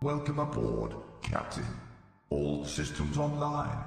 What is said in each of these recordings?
Welcome aboard, Captain. All systems online.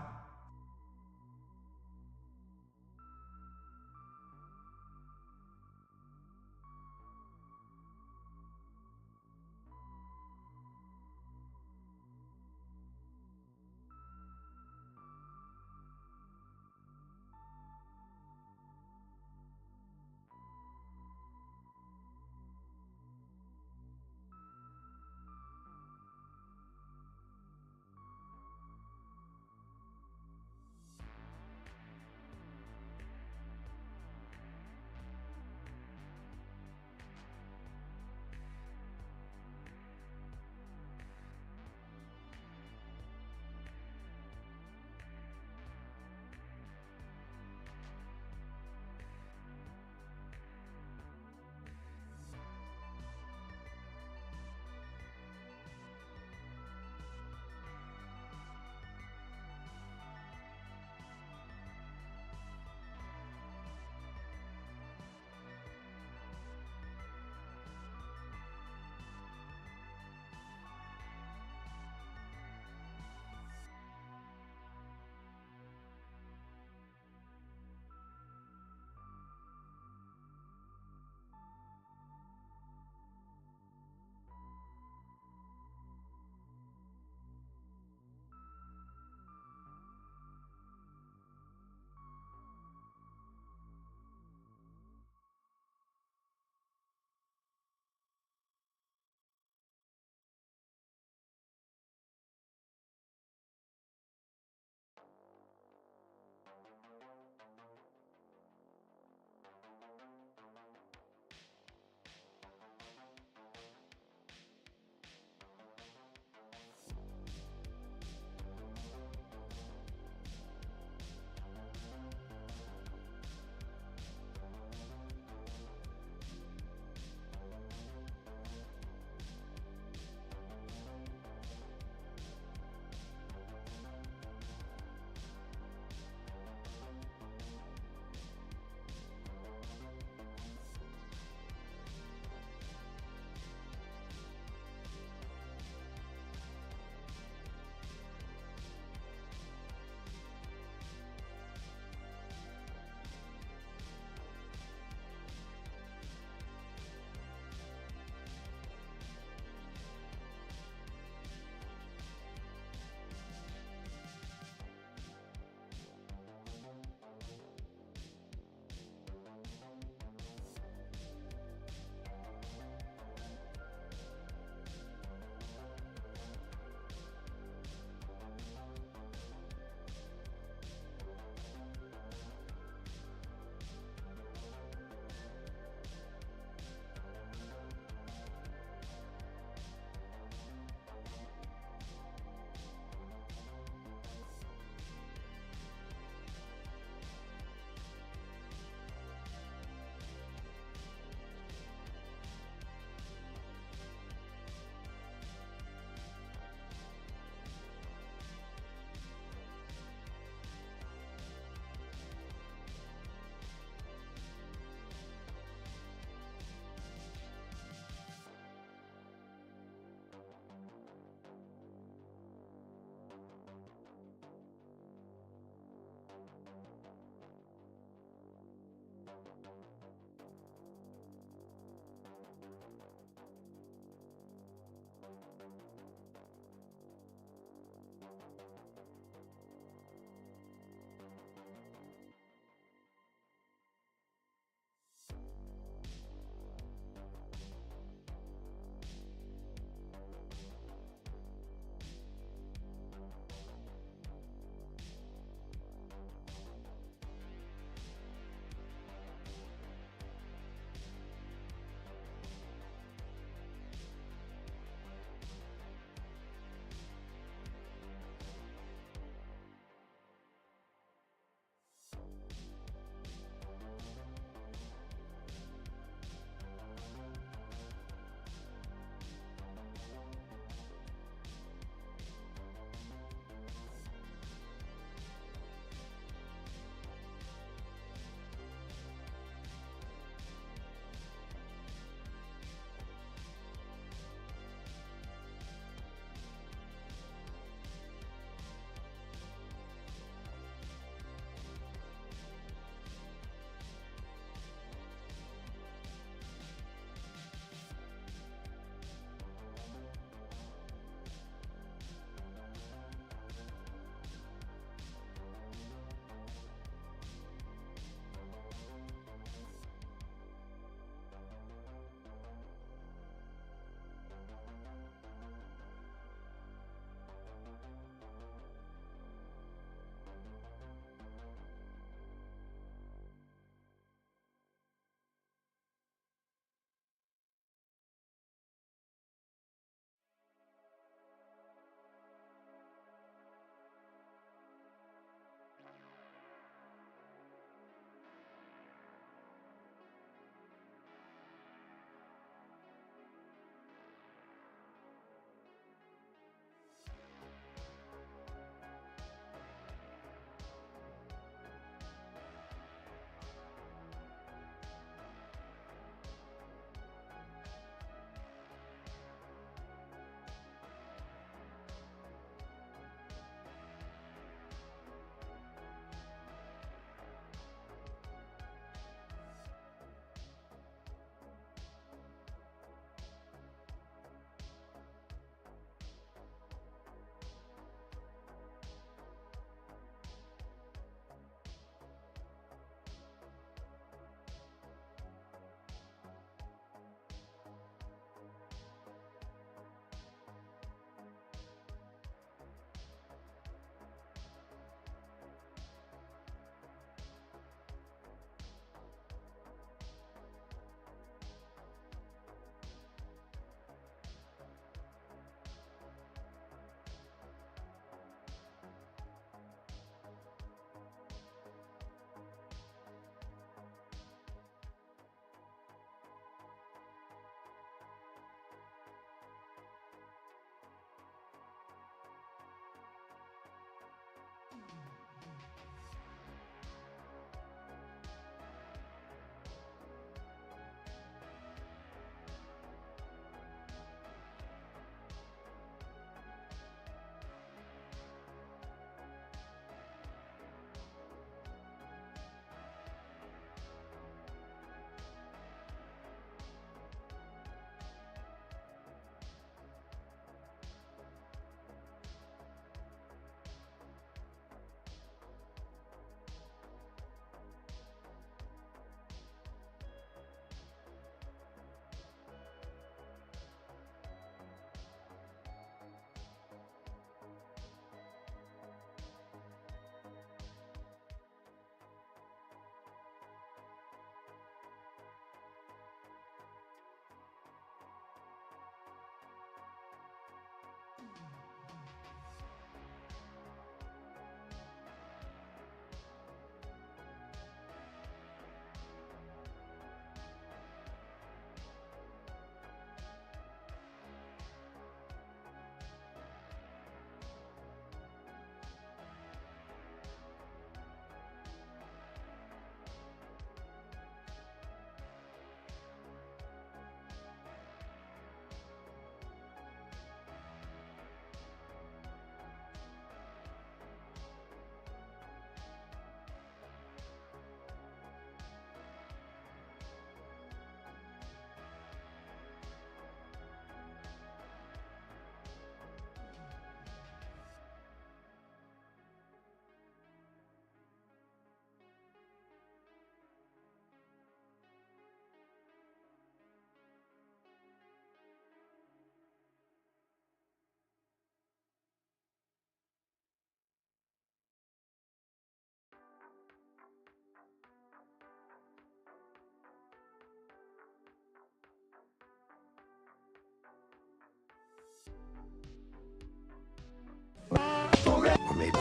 maybe.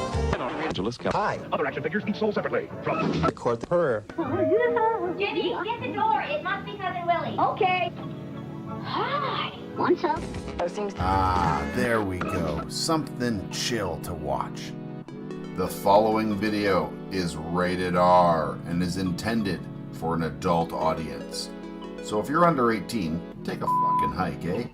Hi. Other action figures each sold separately. From Record the purr. Jenny, get the door. It must be Cousin Willie. Okay. Hi. What's up? Ah, there we go. Something chill to watch. The following video is rated R and is intended for an adult audience. So if you're under 18, take a fucking hike, eh?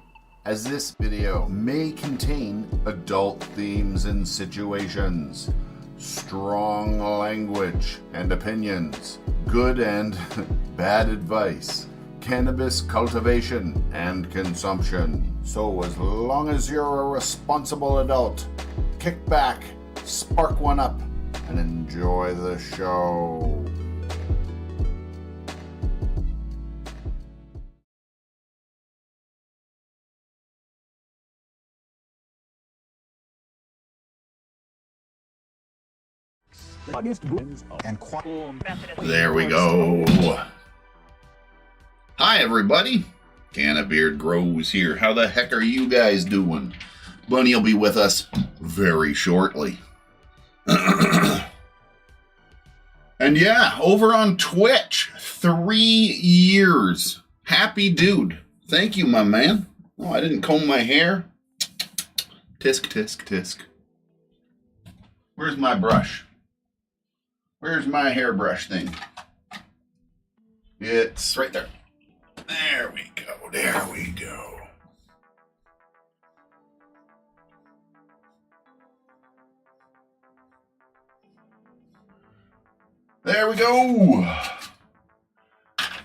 As this video may contain adult themes and situations, strong language and opinions, good and bad advice, cannabis cultivation and consumption. So as long as you're a responsible adult, kick back, spark one up, and enjoy the show. There we go. Hi everybody, Cannabeard Grows here. How the heck are you guys doing? Bunny will be with us very shortly. And yeah, over on Twitch, 3 years. Happy dude. Thank you, my man. Oh, I didn't comb my hair. Tisk, tisk, tisk. Where's my brush? Where's my hairbrush thing? It's right there. There we go. There we go. There we go.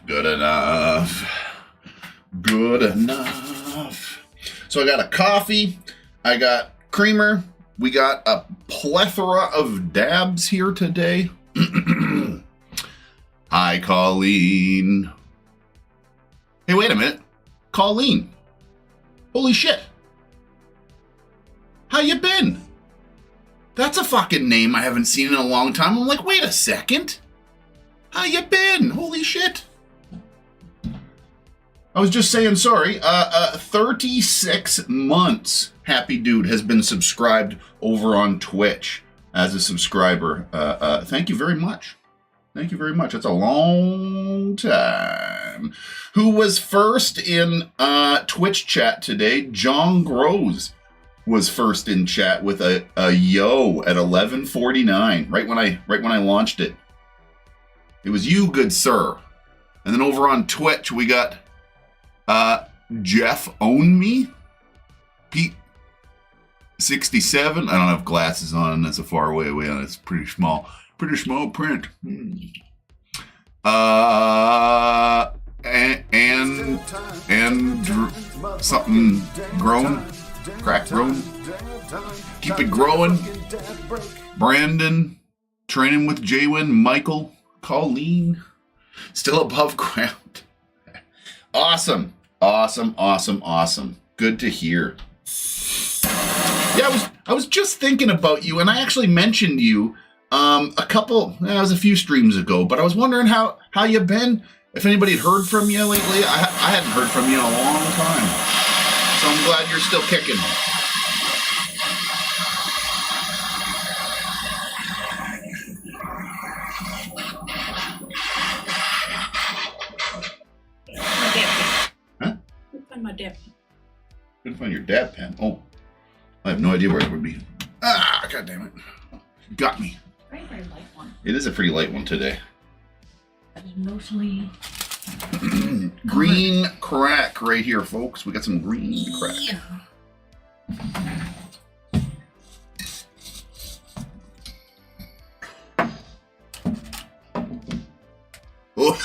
Good enough. Good enough. So I got a coffee. I got creamer. We got a plethora of dabs here today. Hi, Colleen. Hey, wait a minute. Colleen. Holy shit. How you been? That's a fucking name I haven't seen in a long time. I'm like, wait a second. How you been? Holy shit. I was just saying, sorry. 36 months, Happy Dude has been subscribed over on Twitch as a subscriber. Thank you very much. Thank you very much. That's a long time. Who was first in Twitch chat today? John Grows was first in chat with a yo at 11:49, right when I launched it. It was you, good sir. And then over on Twitch we got Jeff Own Me, Pete 67. I don't have glasses on. That's a far away on. It's pretty small print. And something grown, crack grown. Keep it growing. Brandon, training with Jaywin, Michael, Colleen, still above ground. Awesome. Good to hear. Yeah, I was just thinking about you, and I actually mentioned you it was a few streams ago, but I was wondering how you been. If anybody had heard from you lately. I hadn't heard from you in a long time. So I'm glad you're still kicking. Huh? Couldn't find my dab pen. Couldn't find your dab pen. Oh, I have no idea where it would be. Ah, god damn it. Got me. Very light one. It is a pretty light one today. That is mostly green crack right here, folks. We got some green crack. Oh.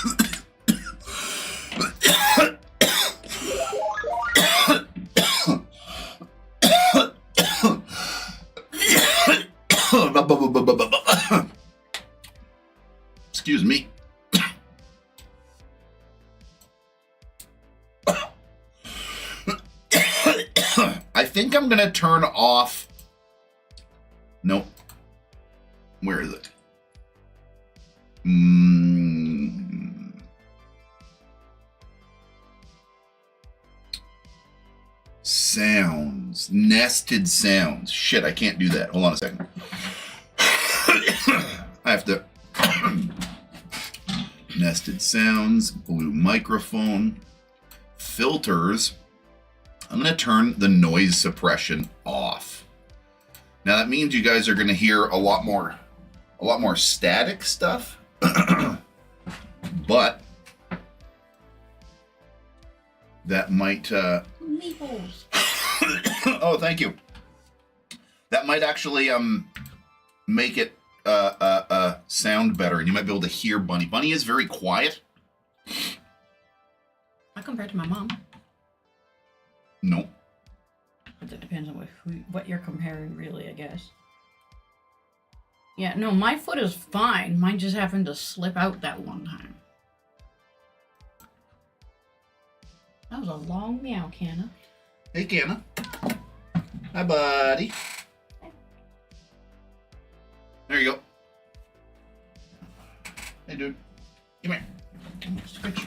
Excuse me. I think I'm gonna turn off. Nope. Where is it? Sounds. Nested sounds. Shit, I can't do that. Hold on a second. I have to nested sounds, blue microphone, filters. I'm going to turn the noise suppression off. Now that means you guys are going to hear a lot more static stuff, but that might Meeples. oh, thank you. That might actually make it sound better, and you might be able to hear Bunny. Bunny is very quiet. Not compared to my mom. No. But that depends on what you're comparing, really, I guess. Yeah, no, my foot is fine. Mine just happened to slip out that one time. That was a long meow, Canna. Hey, Canna. Hi, buddy. There you go. Hey, dude. Come here. Scritch.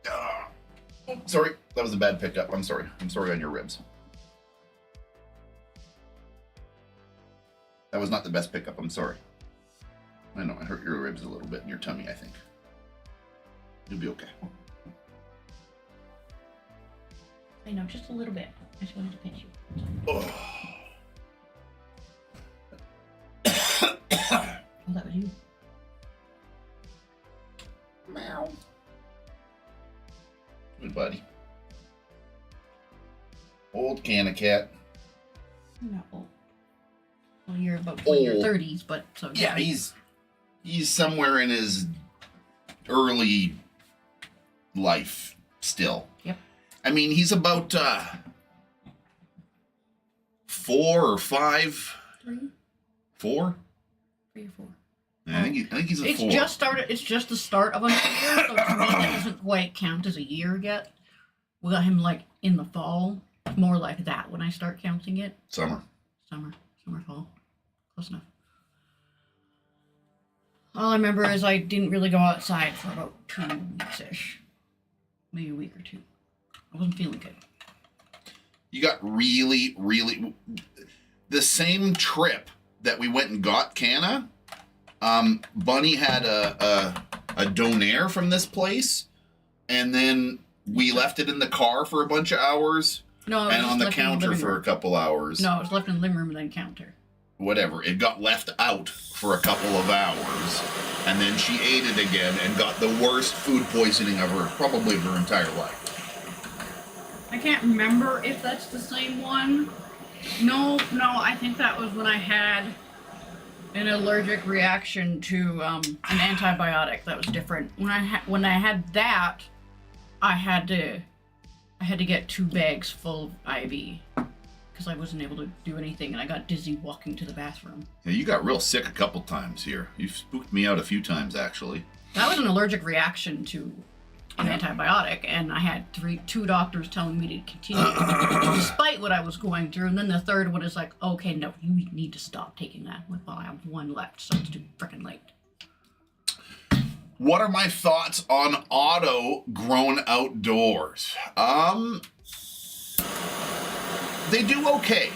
Oh, sorry. That was a bad pickup. I'm sorry. I'm sorry on your ribs. That was not the best pickup. I'm sorry. I know. I hurt your ribs a little bit in your tummy, I think. You'll be okay. I know, just a little bit. I just wanted to pinch you. Oh. Oh, that was you. Meow. Good buddy. Old Canna cat. Not old. Well, you're about in your 30s, but so Yeah, he's somewhere in his early life still. Yep. I mean, he's about 4 or 5. 3? 4? 3 or 4. I think he's a 4. It's just the start of a year, so to me that doesn't quite count as a year yet. We got him like in the fall, more like that when I start counting it. Summer, fall, close enough. All I remember is I didn't really go outside for about 2 weeks-ish, maybe a week or 2. I wasn't feeling good. You got really the same trip that we went and got Canna. Bunny had a donair from this place, and then we left it in the car for a bunch of hours. No, and on the counter for a couple hours. No, it was left in the living room and then counter. Whatever. It got left out for a couple of hours, and then she ate it again and got the worst food poisoning of probably her entire life. I can't remember if that's the same one. No, I think that was when I had an allergic reaction to an antibiotic that was different. When I had that, I had to get 2 bags full of IV because I wasn't able to do anything, and I got dizzy walking to the bathroom. Yeah, you got real sick a couple times here. You've spooked me out a few times, actually. That was an allergic reaction to an antibiotic, and I had 2 doctors telling me to continue despite what I was going through, and then the third one is like, okay, no, you need to stop taking that. Well, I have 1 left, so it's too freaking late. What are my thoughts on auto grown outdoors? They do okay.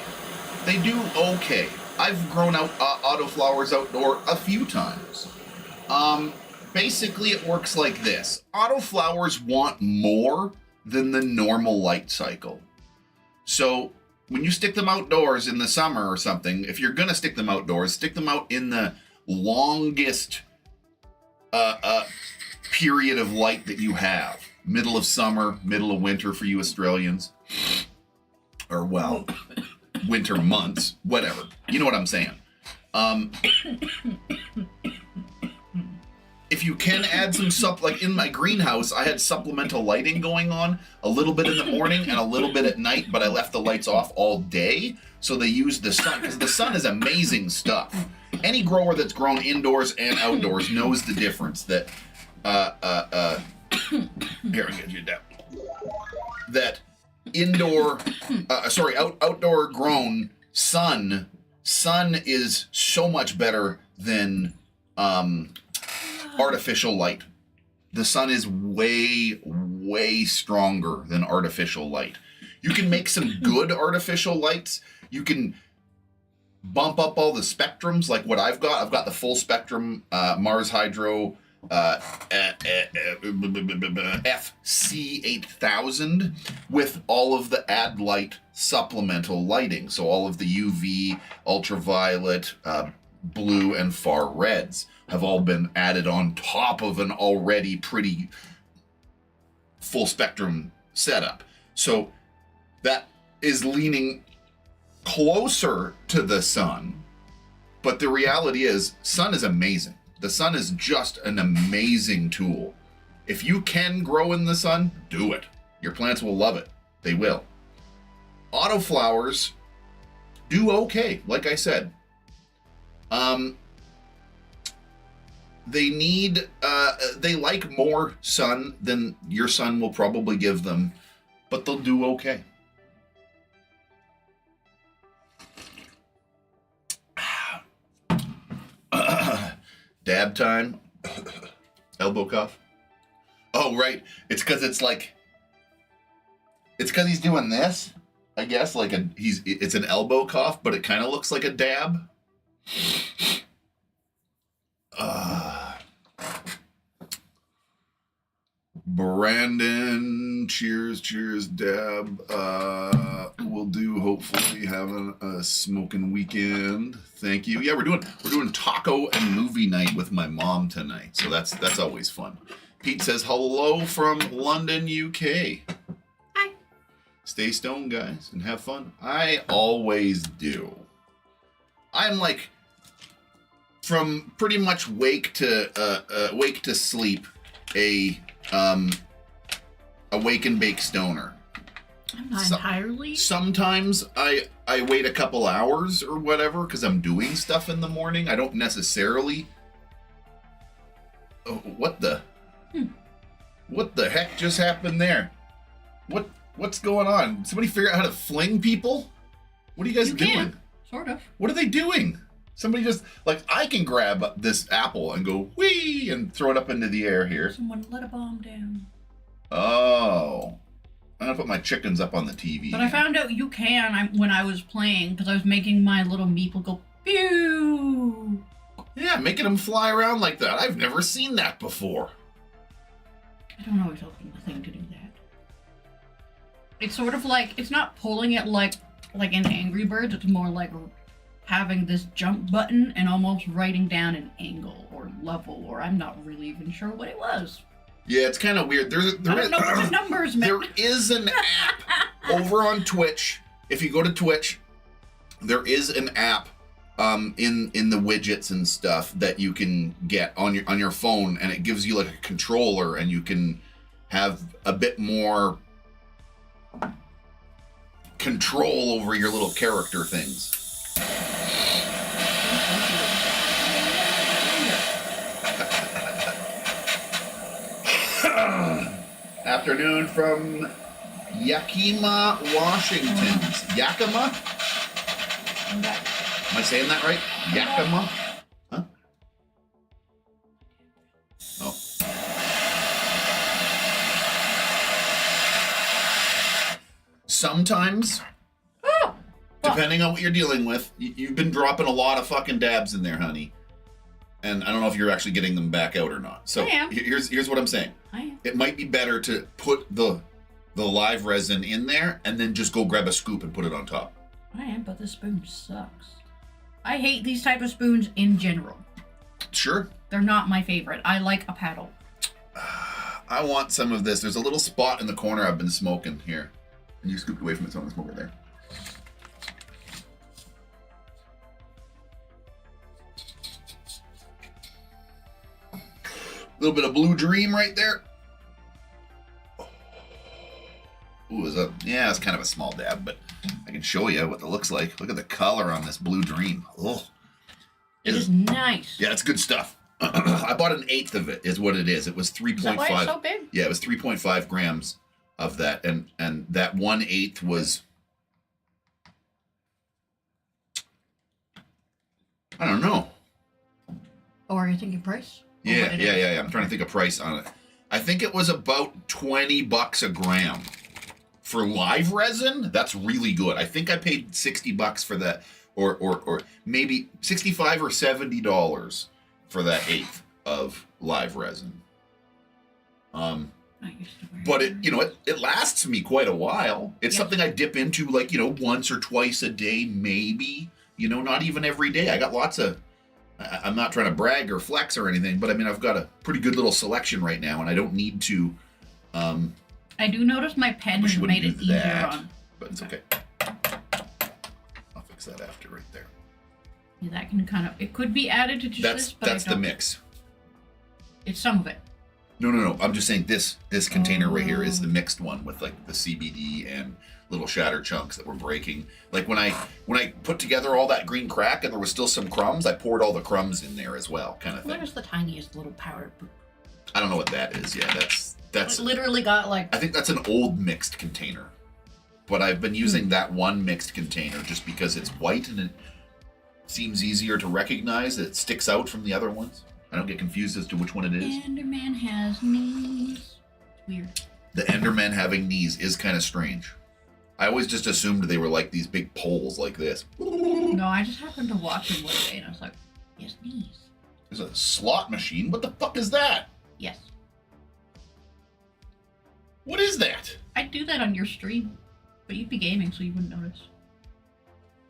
I've grown out autoflowers outdoor a few times. Basically, it works like this. Autoflowers want more than the normal light cycle. So when you stick them outdoors in the summer or something, if you're going to stick them outdoors, stick them out in the longest period of light that you have. Middle of summer, middle of winter for you Australians. Or, well, winter months, whatever. You know what I'm saying. If you can add some like in my greenhouse, I had supplemental lighting going on a little bit in the morning and a little bit at night, but I left the lights off all day. So they used the sun, because the sun is amazing stuff. Any grower that's grown indoors and outdoors knows the difference that, here, I'll get you down. That outdoor grown sun is so much better than, artificial light. The sun is way stronger than artificial light. You can make some good artificial lights. You can bump up all the spectrums like what I've got. I've got the full spectrum MARSHYDRO FC8000 with all of the add light supplemental lighting. So all of the UV, ultraviolet, blue, and far reds have all been added on top of an already pretty full spectrum setup. So that is leaning closer to the sun, but the reality is sun is amazing. The sun is just an amazing tool. If you can grow in the sun, do it. Your plants will love it. They will. Autoflowers do okay, like I said. They need, they like more sun than your sun will probably give them, but they'll do okay. Dab time. Elbow cuff. Oh, right. It's because it's like, it's because he's doing this, I guess, like it's an elbow cough, but it kind of looks like a dab. Brandon, cheers, dab. We'll do hopefully having a smoking weekend. Thank you. Yeah, we're doing taco and movie night with my mom tonight, so that's always fun. Pete says hello from London, UK. Hi. Stay stoned, guys, and have fun. I always do. I'm like from pretty much wake to sleep a wake and bake stoner. I'm not entirely. Sometimes I wait a couple hours or whatever because I'm doing stuff in the morning. I don't necessarily. Oh, what the heck just happened there? What's going on? Somebody figure out how to fling people? What are you guys doing? Can, sort of. What are they doing? Somebody just, like, I can grab this apple and go whee and throw it up into the air here. Someone let a bomb down. Oh. I'm gonna put my chickens up on the TV. But I found out you can when I was playing, because I was making my little meeple go pew. Yeah, making them fly around like that. I've never seen that before. I don't always open the thing to do that. It's sort of like, it's not pulling it like in Angry Birds, it's more like having this jump button and almost writing down an angle or level, or I'm not really even sure what it was. Yeah, it's kind of weird. I don't know what the numbers meant. There is an app over on Twitch. If you go to Twitch, there is an app in the widgets and stuff that you can get on your phone, and it gives you like a controller, and you can have a bit more control over your little character things. Afternoon from Yakima, Washington. Yakima? Am I saying that right? Yakima? Huh? Oh. Sometimes, depending on what you're dealing with, you've been dropping a lot of fucking dabs in there, honey. And I don't know if you're actually getting them back out or not. So here's what I'm saying. I am. It might be better to put the live resin in there and then just go grab a scoop and put it on top. I am, but this spoon sucks. I hate these type of spoons in general. Sure. They're not my favorite. I like a paddle. I want some of this. There's a little spot in the corner I've been smoking here. And you scooped away from it, so I'm gonna smoke it there. A little bit of Blue Dream right there. Ooh, yeah, it's kind of a small dab, but I can show you what it looks like. Look at the color on this Blue Dream. Oh, It is nice. Yeah, it's good stuff. I bought an eighth of it, is what it is. It was 3.5. Is that why it's so big? Yeah, it was 3.5 grams of that, and that 1/8 was, I don't know. Oh, are you thinking price? Yeah. I'm trying to think of price on it. I think it was about $20 a gram. For live resin, that's really good. I think I paid $60 for that or maybe $65 or $70 for that eighth of live resin. But it lasts me quite a while. It's something I dip into like, once or twice a day, maybe, not even every day. I got lots of, I'm not trying to brag or flex or anything, but I mean, I've got a pretty good little selection right now, and I don't need to. I do notice my pen has made it easier on. But it's okay. I'll fix that after right there. Yeah, that can kind of, it could be added to just this, but that's the mix. It's some of it. No. I'm just saying this container right here is the mixed one with like the CBD and little shatter chunks that were breaking. Like when I put together all that green crack and there was still some crumbs, I poured all the crumbs in there as well, kind of thing. What is the tiniest little powder? I don't know what that is. Yeah, that's it literally got like. I think that's an old mixed container, but I've been using that one mixed container just because it's white and it seems easier to recognize. It sticks out from the other ones. I don't get confused as to which one it is. Enderman has knees. It's weird. The Enderman having knees is kind of strange. I always just assumed they were like these big poles like this. No, I just happened to watch him one day and I was like, he has knees. There's a slot machine. What the fuck is that? Yes. What is that? I'd do that on your stream, but you'd be gaming so you wouldn't notice.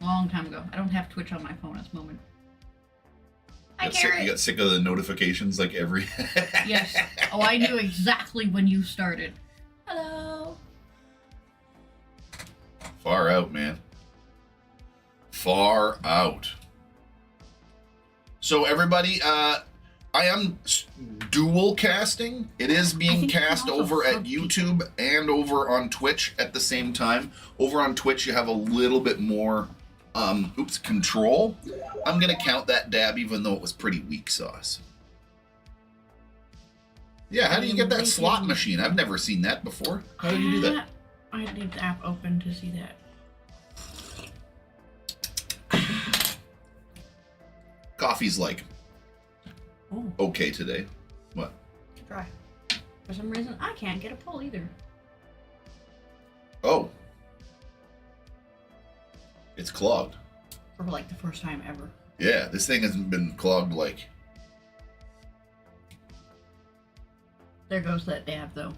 Long time ago. I don't have Twitch on my phone at this moment. You got sick of the notifications like every... Yes. Oh, I knew exactly when you started. Hello. Far out, man. Far out. So everybody, I am dual casting. It is being cast over at YouTube and over on Twitch at the same time. Over on Twitch, you have a little bit more, control. I'm gonna count that dab even though it was pretty weak sauce. Yeah, how do you get that slot machine? I've never seen that before. How do you do that? I need the app open to see that. Coffee's like okay today. What? Dry. For some reason, I can't get a pull either. Oh. It's clogged. For like the first time ever. Yeah, this thing hasn't been clogged like... There goes that dab though.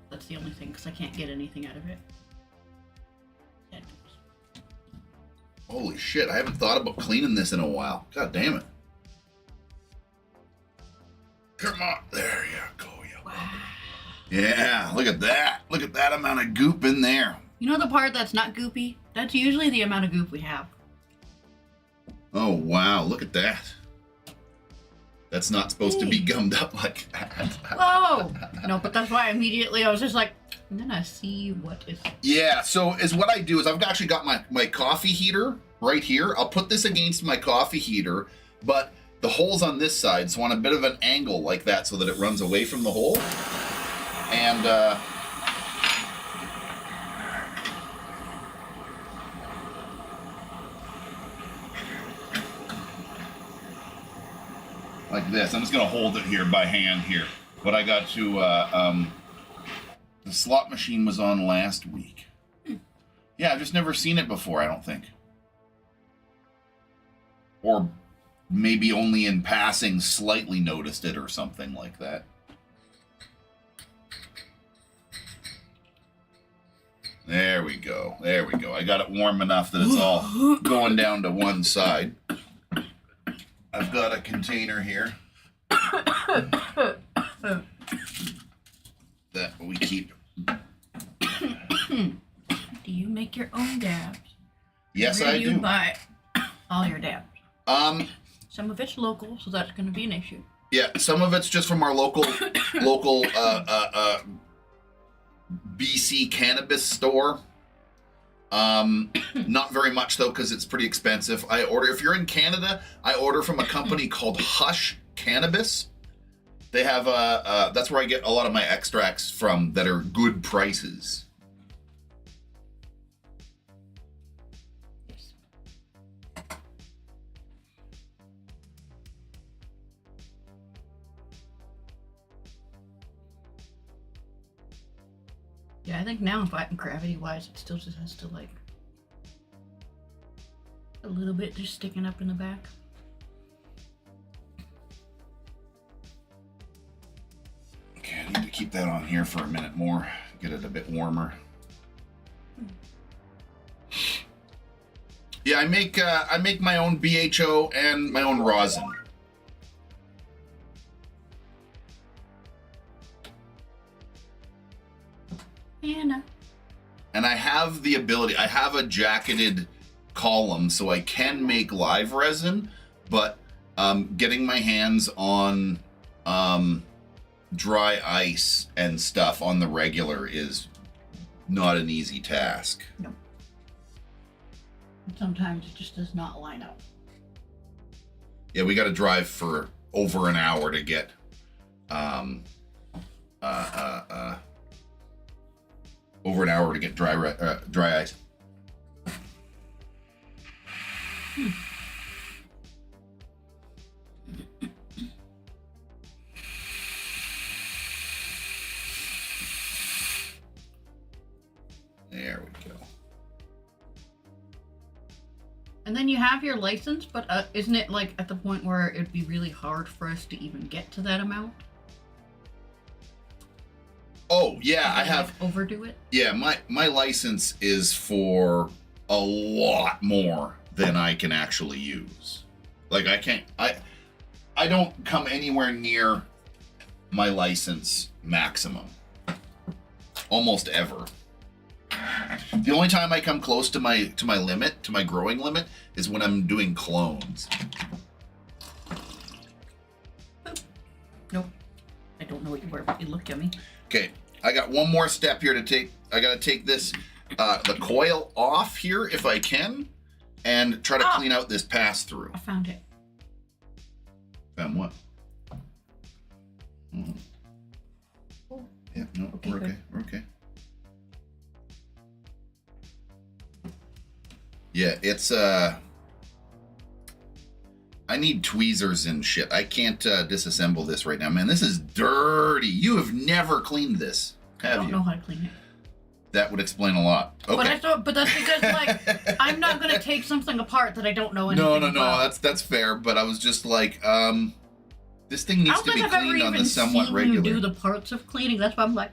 That's the only thing, because I can't get anything out of it. Holy shit, I haven't thought about cleaning this in a while. God damn it. Come on. There you go. Wow. Yeah, look at that. Look at that amount of goop in there. You know the part that's not goopy? That's usually the amount of goop we have. Oh, wow. Look at that. That's not supposed to be gummed up like that. Whoa! No, but that's why immediately I was just like, I'm gonna see what is... Yeah, so what I do is I've actually got my coffee heater right here. I'll put this against my coffee heater, but the hole's on this side, so on a bit of an angle like that so that it runs away from the hole. And, like this. I'm just gonna hold it here by hand here. But I got to, the slot machine was on last week. Yeah, I've just never seen it before, I don't think. Or maybe only in passing slightly noticed it or something like that. There we go. There we go. I got it warm enough that it's all going down to one side. I've got a container here that we keep. Do you make your own dabs? Yes, Where I do. You do. buy all your dabs? Some of it's local, so that's going to be an issue. Yeah, some of it's just from our local BC cannabis store. Not very much though, because it's pretty expensive. If you're in Canada, I order from a company called Hush Cannabis. They have that's where I get a lot of my extracts from that are good prices. Yes. Yeah, I think now, gravity-wise, it still just has to, like... A little bit just sticking up in the back. Okay, I need to keep that on here for a minute more. Get it a bit warmer. Yeah, I make my own BHO and my own rosin. Anna. And I have the ability, I have a jacketed column so I can make live resin, but getting my hands on dry ice and stuff on the regular is not an easy task. No. Sometimes it just does not line up. Yeah, we got to drive for over an hour to get dry ice. There we go. And then you have your license, but isn't it like at the point where it'd be really hard for us to even get to that amount? Oh yeah, I have overdo it. Yeah, my license is for a lot more than I can actually use. Like I don't come anywhere near my license maximum. Almost ever. The only time I come close to my limit, to my growing limit, is when I'm doing clones. Nope. I don't know what you were, but you looked at me. Okay, I got one more step here to take. I gotta take this, the coil off here if I can, and try to clean out this pass through. I found it. Found what? Mm. Oh. Yeah, no, Okay, we're okay. good. We're okay. Yeah, it's I need tweezers and shit. I can't disassemble this right now, man. This is dirty. You have never cleaned this, have you? I don't know how to clean it. That would explain a lot. Okay. But that's because like I'm not gonna take something apart that I don't know anything about. No. That's fair. But I was just like, this thing needs to be cleaned on the somewhat regular. You do the parts of cleaning. That's why I'm like.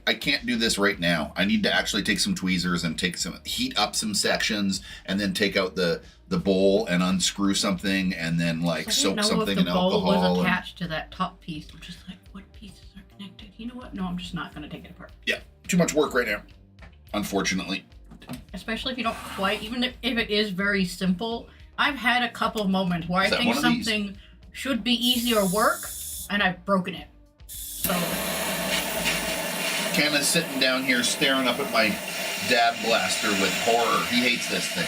I can't do this right now. I need to actually take some tweezers and heat up some sections, and then take out the bowl and unscrew something, and then like soak something in alcohol. The bowl was attached to that top piece. I'm just like, what pieces are connected? You know what? No, I'm just not gonna take it apart. Yeah, too much work right now, unfortunately. Especially if you don't quite, even if it is very simple. I've had a couple moments where I think something should be easier work, and I've broken it. So. Ken is sitting down here staring up at my dab blaster with horror. He hates this thing.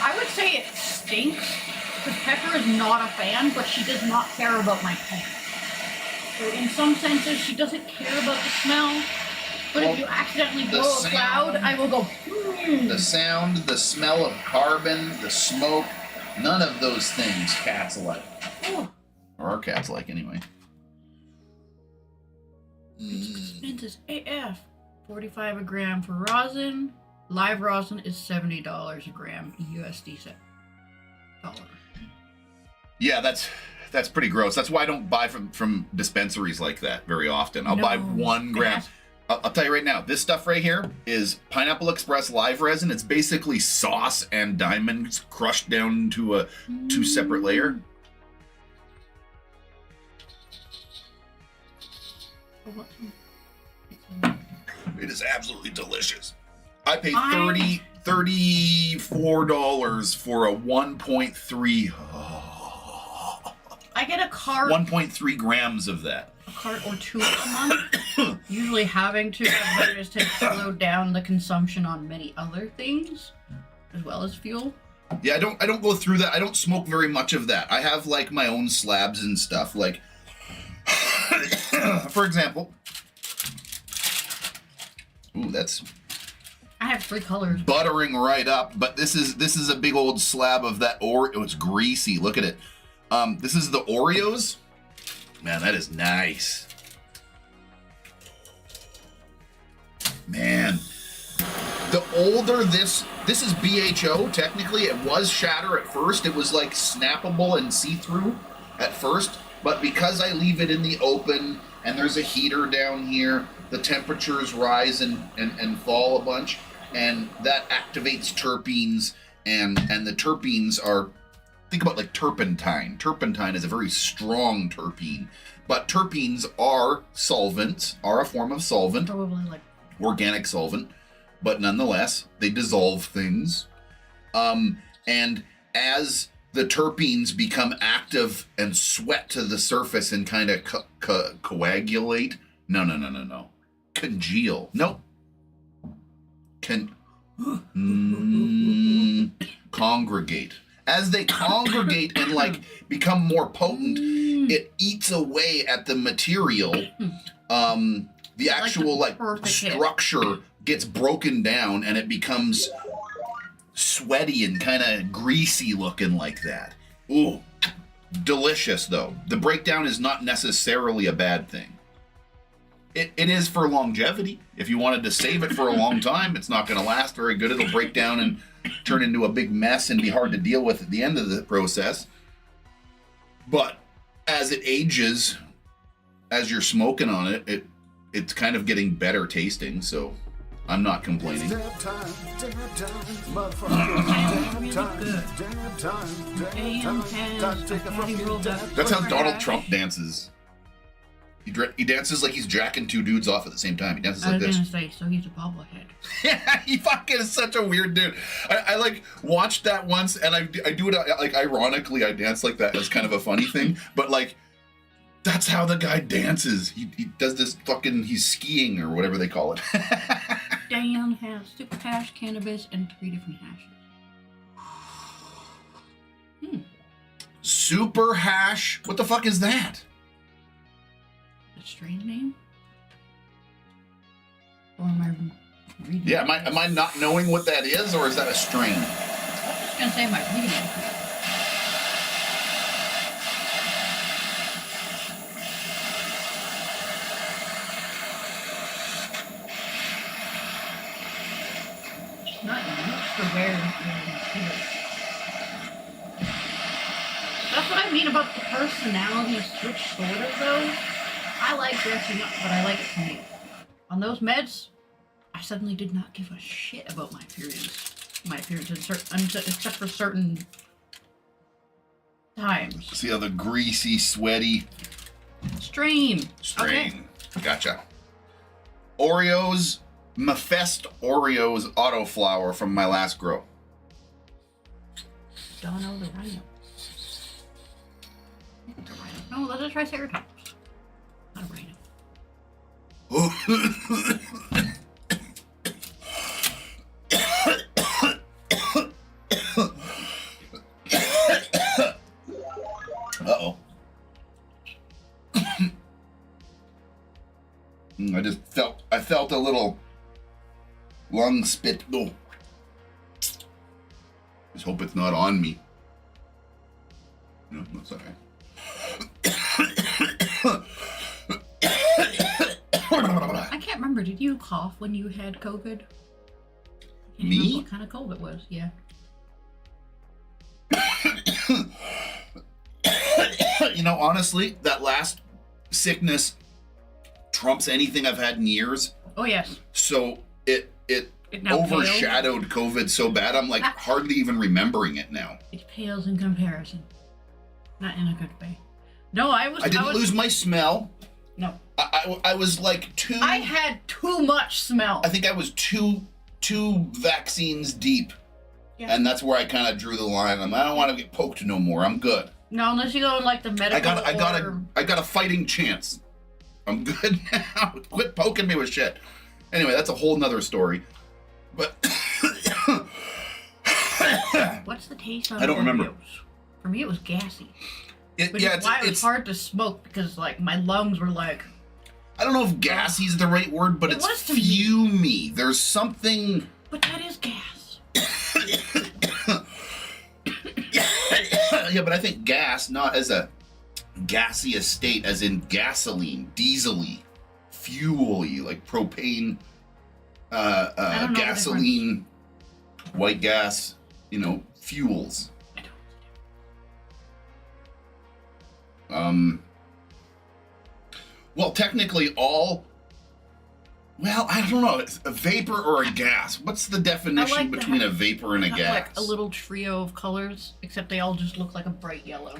I would say it stinks, because Pepper is not a fan, but she does not care about my pen. So in some senses, she doesn't care about the smell, but if you accidentally blow a cloud, I will go, The sound, the smell of carbon, the smoke, none of those things cats like. Oh. Or our cats like, anyway. It's expensive AF. $45 a gram for rosin. Live rosin is $70 a gram USD dollar. Yeah, that's pretty gross. That's why I don't buy from dispensaries like that very often. I'll buy 1 gram. I'll tell you right now, this stuff right here is Pineapple Express live resin. It's basically sauce and diamonds crushed down into a 2 separate layer. It is absolutely delicious. I paid $34 for a 1.3. I get a cart. 1.3 grams of that. A cart or 2 a month. Usually having to just to slow down the consumption on many other things, as well as fuel. Yeah, I don't go through that. I don't smoke very much of that. I have like my own slabs and stuff. Like, for example. Ooh, that's. I have 3 colors. Buttering right up, but this is a big old slab of that oh, it's greasy. Look at it. This is the Oreos. Man, that is nice. Man. The older this is BHO, technically. It was shatter at first. It was like snappable and see-through at first, but because I leave it in the open and there's a heater down here, the temperatures rise and fall a bunch, and that activates terpenes, and the terpenes are, think about like turpentine. Turpentine is a very strong terpene, but terpenes are solvents, are a form of solvent, Probably like organic solvent, but nonetheless, they dissolve things. And as the terpenes become active and sweat to the surface and kind of coagulate, no. Congeal. Nope. Congregate. As they congregate and like become more potent, it eats away at the material. The actual like structure gets broken down and it becomes sweaty and kind of greasy looking like that. Ooh, delicious though. The breakdown is not necessarily a bad thing. It is for longevity. If you wanted to save it for a long time, it's not going to last very good. It'll break down and turn into a big mess and be hard to deal with at the end of the process. But as it ages, as you're smoking on it, it's kind of getting better tasting, so I'm not complaining. That's how Donald Trump dances. He dances like he's jacking two dudes off at the same time. He dances like this. I was gonna say, so he's a bobblehead. Yeah, he fucking is such a weird dude. I like watched that once, and I do it like ironically. I dance like that as kind of a funny thing, but like that's how the guy dances. He does this fucking, he's skiing or whatever they call it. Dan has super hash, cannabis, and 3 different hashes. Super hash? What the fuck is that? Strange name? Or am I reading? Yeah, am I not knowing what that is, or is that a strain? I was gonna say, am I reading it? It's not used to wear That's what I mean about the personality switch, sort of, though. I like dressing up, but I like it to me. On those meds, I suddenly did not give a shit about my appearance. Except for certain times. See how the greasy, sweaty... Strain. Okay. Gotcha. Oreos, Mephiest Oreos Autoflower from my last grow. Dono the Rhino. No, let us try Triceratops. Not a rhino. Uh-oh. I felt a little lung spit. Oh. Just hope it's not on me. No, that's all right. I can't remember. Did you cough when you had COVID? I can't Me? remember what kind of cold it was. Yeah. You know, honestly, that last sickness trumps anything I've had in years. Oh yes. So it now overshadowed COVID so bad, I'm like hardly even remembering it now. It pales in comparison. Not in a good way. No, I didn't lose my smell. No. I was like I had too much smell. I think I was two vaccines deep. Yeah. And that's where I kind of drew the line. I don't want to get poked no more. I'm good. No, unless you go in like the medical. I got a fighting chance. I'm good now. Quit poking me with shit. Anyway, that's a whole nother story. But what's the taste on I don't remember. For me, it was gassy. Which is why it was hard to smoke, because like my lungs were like. I don't know if gassy is the right word, but it's fumey. There's something. But that is gas. Yeah, but I think gas, not as a gaseous state, as in gasoline, diesel-y, fuel-y, like propane. I don't know gasoline, white gas, you know, fuels. Well, technically all, well, I don't know, it's a vapor or a gas. What's the definition between a vapor and a gas? Like a little trio of colors, except they all just look like a bright yellow.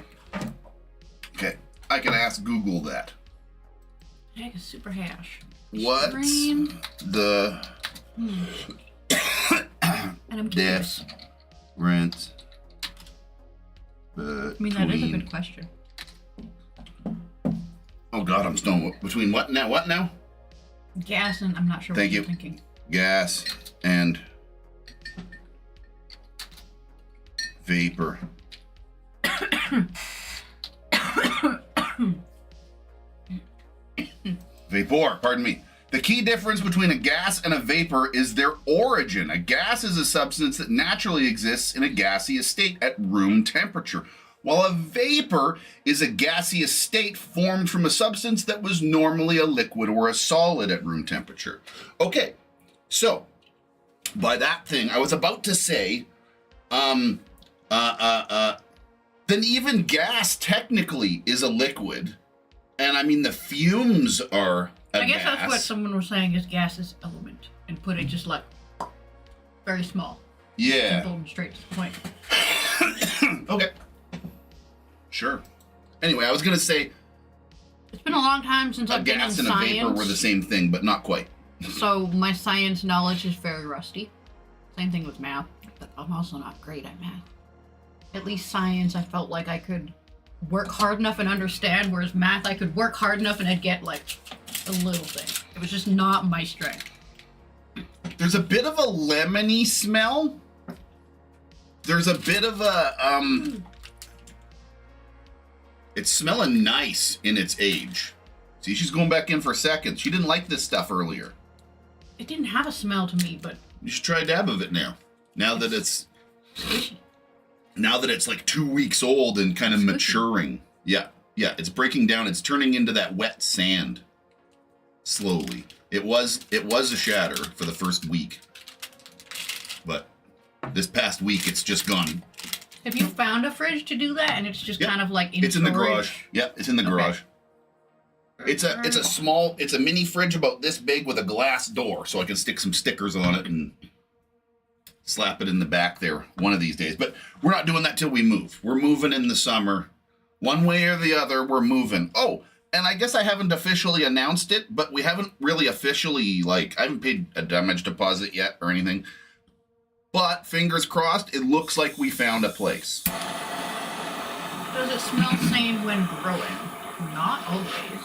Okay, I can ask Google that. Heck, a super hash. What's Green. the And I'm curious. difference I mean, that is a good question. Oh God, I'm stoned. Between what now? What now? Gas and I'm not sure Thank what you. you're thinking. Gas and vapor. Vapor, pardon me. The key difference between a gas and a vapor is their origin. A gas is a substance that naturally exists in a gaseous state at room temperature, while a vapor is a gaseous state formed from a substance that was normally a liquid or a solid at room temperature. Okay, so by that thing, I was about to say, then even gas technically is a liquid, and I mean the fumes are a I guess gas. that's what someone was saying is gaseous element, and put it just like very small. Yeah. Simple and straight to the point. Okay. Sure. Anyway, I was gonna say It's been a long time since a I've been in gas and a vapor science, were the same thing, but not quite. so my science knowledge is very rusty. Same thing with math, but I'm also not great at math. At least science, I felt like I could work hard enough and understand, whereas math, I could work hard enough and I'd get like a little thing. It was just not my strength. There's a bit of a lemony smell. There's a bit of a it's smelling nice in its age. See, she's going back in for seconds. She didn't like this stuff earlier. It didn't have a smell to me, but You should try a dab of it now. Now that it's like 2 weeks old and kind of maturing. Yeah, it's breaking down. It's turning into that wet sand slowly. It was a shatter for the first week, but this past week it's just gone. have you found a fridge to do that? And it's just Yep. kind of like It's in the storage? garage. Yeah, it's in the garage. It's a mini fridge about this big with a glass door, so I can stick some stickers on it and slap it in the back there one of these days. But we're not doing that till we move. We're moving in the summer. One way or the other, we're moving. Oh, and I guess I haven't officially announced it, but we haven't really officially, I haven't paid a damage deposit yet or anything. But fingers crossed, it looks like we found a place. Does it smell same when growing? Not always.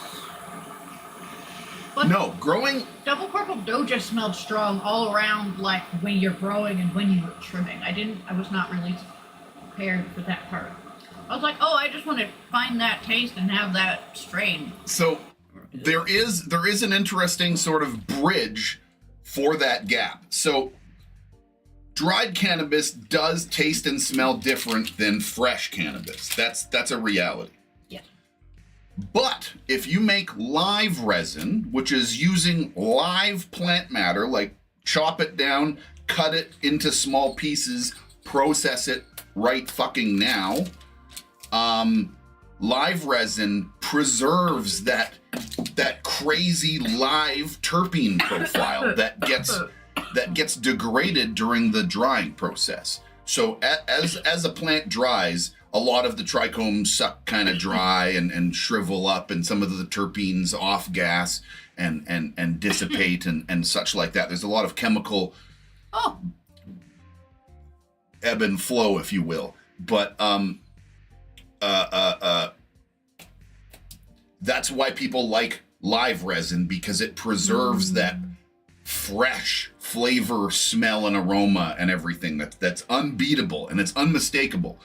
But No, growing, Double Purple Doja smelled strong all around, like when you're growing and when you were trimming. I was not really prepared for that part. I was like, oh, I just want to find that taste and have that strain. so there is an interesting sort of bridge for that gap. So dried cannabis does taste and smell different than fresh cannabis. That's a reality. Yeah. But if you make live resin, which is using live plant matter, like chop it down, cut it into small pieces, process it right fucking now, live resin preserves that crazy live terpene profile that gets degraded during the drying process. So as a plant dries, a lot of the trichomes suck kind of dry and shrivel up, and some of the terpenes off gas and dissipate and such like that. There's a lot of chemical ebb and flow, if you will. But that's why people like live resin, because it preserves that fresh flavor, smell, and aroma and everything that's unbeatable and it's unmistakable.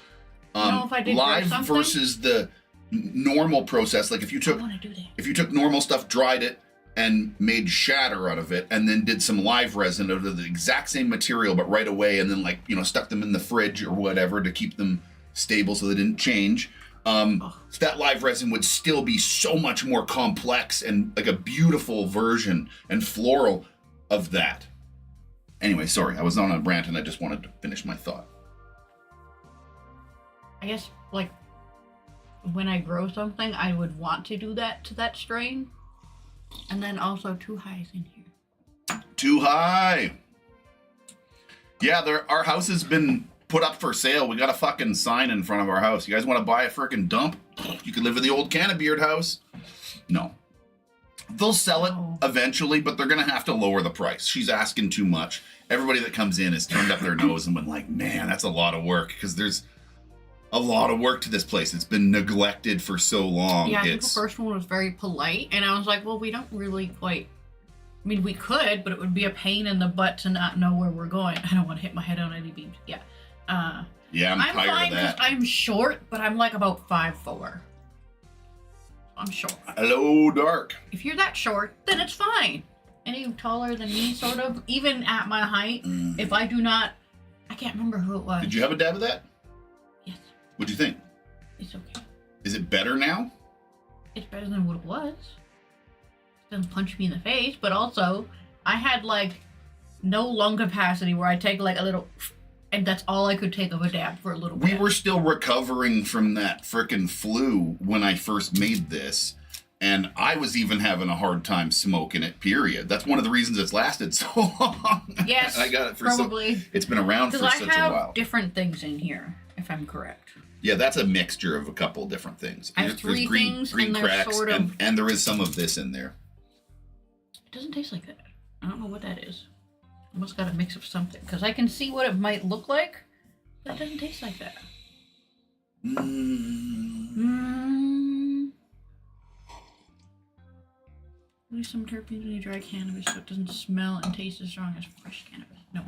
If I did Live grow something? versus the normal process, like if you I took want to do that. if you took normal stuff, dried it, and made shatter out of it, and then did some live resin out of the exact same material but right away, and then stuck them in the fridge or whatever to keep them stable so they didn't change, that live resin would still be so much more complex and like a beautiful version and floral of that. Anyway, sorry, I was on a rant and I just wanted to finish my thought. I guess, like, when I grow something, I would want to do that to that strain. And then also 2 highs in here. 2 high. Yeah, our house has been put up for sale. We got a fucking sign in front of our house. You guys want to buy a freaking dump? You could live in the old Cannabeard house. No. They'll sell it eventually, but they're going to have to lower the price. She's asking too much. Everybody that comes in has turned up their nose and been like, man, that's a lot of work, because there's a lot of work to this place. It's been neglected for so long. Yeah, I think the first one was very polite, and I was like, well, we don't really quite... I mean, we could, but it would be a pain in the butt to not know where we're going. I don't want to hit my head on any beams. Yeah. Yeah, I'm tired fine of that. I'm short, but I'm like about 5'4". I'm short. Hello, Dark. If you're that short, then it's fine. Any taller than me, sort of, even at my height, if I do not... I can't remember who it was. Did you have a dab of that? Yes. What'd you think? It's okay. Is it better now? It's better than what it was. It doesn't punch me in the face, but also, I had, like, no lung capacity where I take, like, a little... And that's all I could take of a dab for a little bit. We were still recovering from that frickin' flu when I first made this. And I was even having a hard time smoking it, period. That's one of the reasons it's lasted so long. Yes, I got it for probably. It's been around for such a while. Because I have different things in here, if I'm correct. Yeah, that's a mixture of a couple of different things. I have 3 things, green and they're cracks, sort of... and there is some of this in there. It doesn't taste like that. I don't know what that is. I must got a mix of something, because I can see what it might look like, but it doesn't taste like that. There's some terpenes in your dry cannabis, so it doesn't smell and taste as strong as fresh cannabis. No.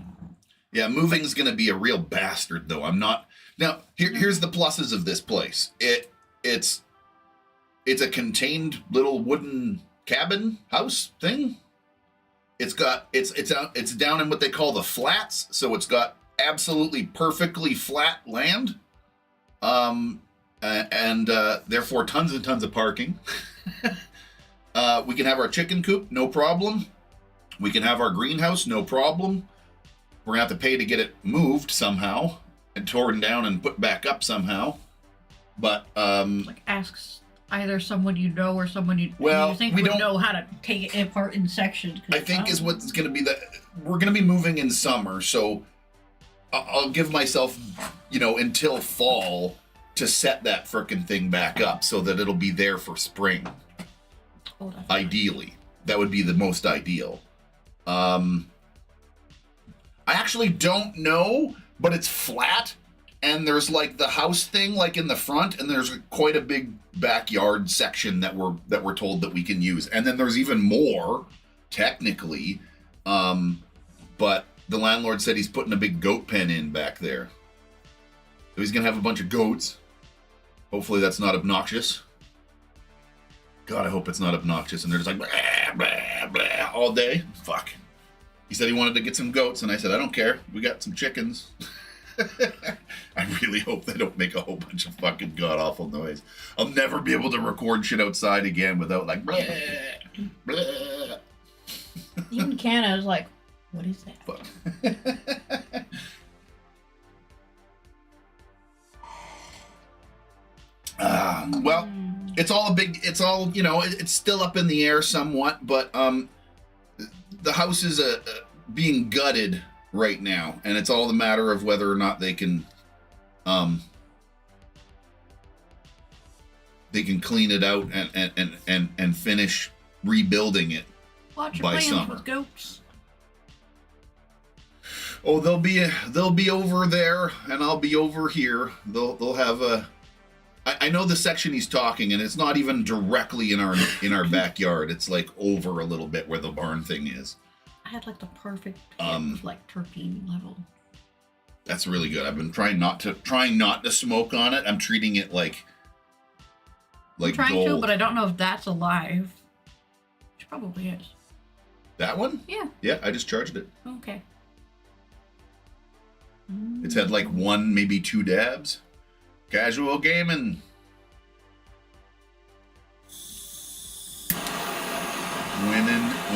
Yeah, moving's gonna be a real bastard, though. I'm not... Now, here's the pluses of this place. It's a contained little wooden cabin house thing. It's down in what they call the flats, so it's got absolutely perfectly flat land, and therefore tons and tons of parking. We can have our chicken coop, no problem. We can have our greenhouse, no problem. We're gonna have to pay to get it moved somehow and torn down and put back up somehow. But like asks either someone you know or someone you think would know how to take it apart in sections. I think is what's gonna be we're gonna be moving in summer, so I'll give myself, until fall to set that frickin' thing back up so that it'll be there for spring. Ideally, that would be the most ideal. I actually don't know, but it's flat, and there's like the house thing like in the front, and there's quite a big backyard section that we're told that we can use, and then there's even more technically, but the landlord said he's putting a big goat pen in back there, so he's gonna have a bunch of goats. Hopefully that's not obnoxious. God, I hope it's not obnoxious. And they're just like, blah, blah, blah, all day. Fuck. He said he wanted to get some goats, and I said, I don't care. We got some chickens. I really hope they don't make a whole bunch of fucking god-awful noise. I'll never be able to record shit outside again without like, blah, blah. Even Canna is like, what is that? Fuck. Well, it's it's still up in the air somewhat, but the house is being gutted right now, and it's all the matter of whether or not they can clean it out and finish rebuilding it. Watch by your plans summer. With goats. Oh, they'll be over there, and I'll be over here. They'll have a. I know the section he's talking, and it's not even directly in our backyard. It's like over a little bit where the barn thing is. I had like the perfect terpene level. That's really good. I've been trying not to smoke on it. I'm treating it like I'm trying gold. to, but I don't know if that's alive. Which probably is. That one? Yeah. Yeah, I just charged it. Okay. It's had like 1, maybe 2 dabs. Casual gaming.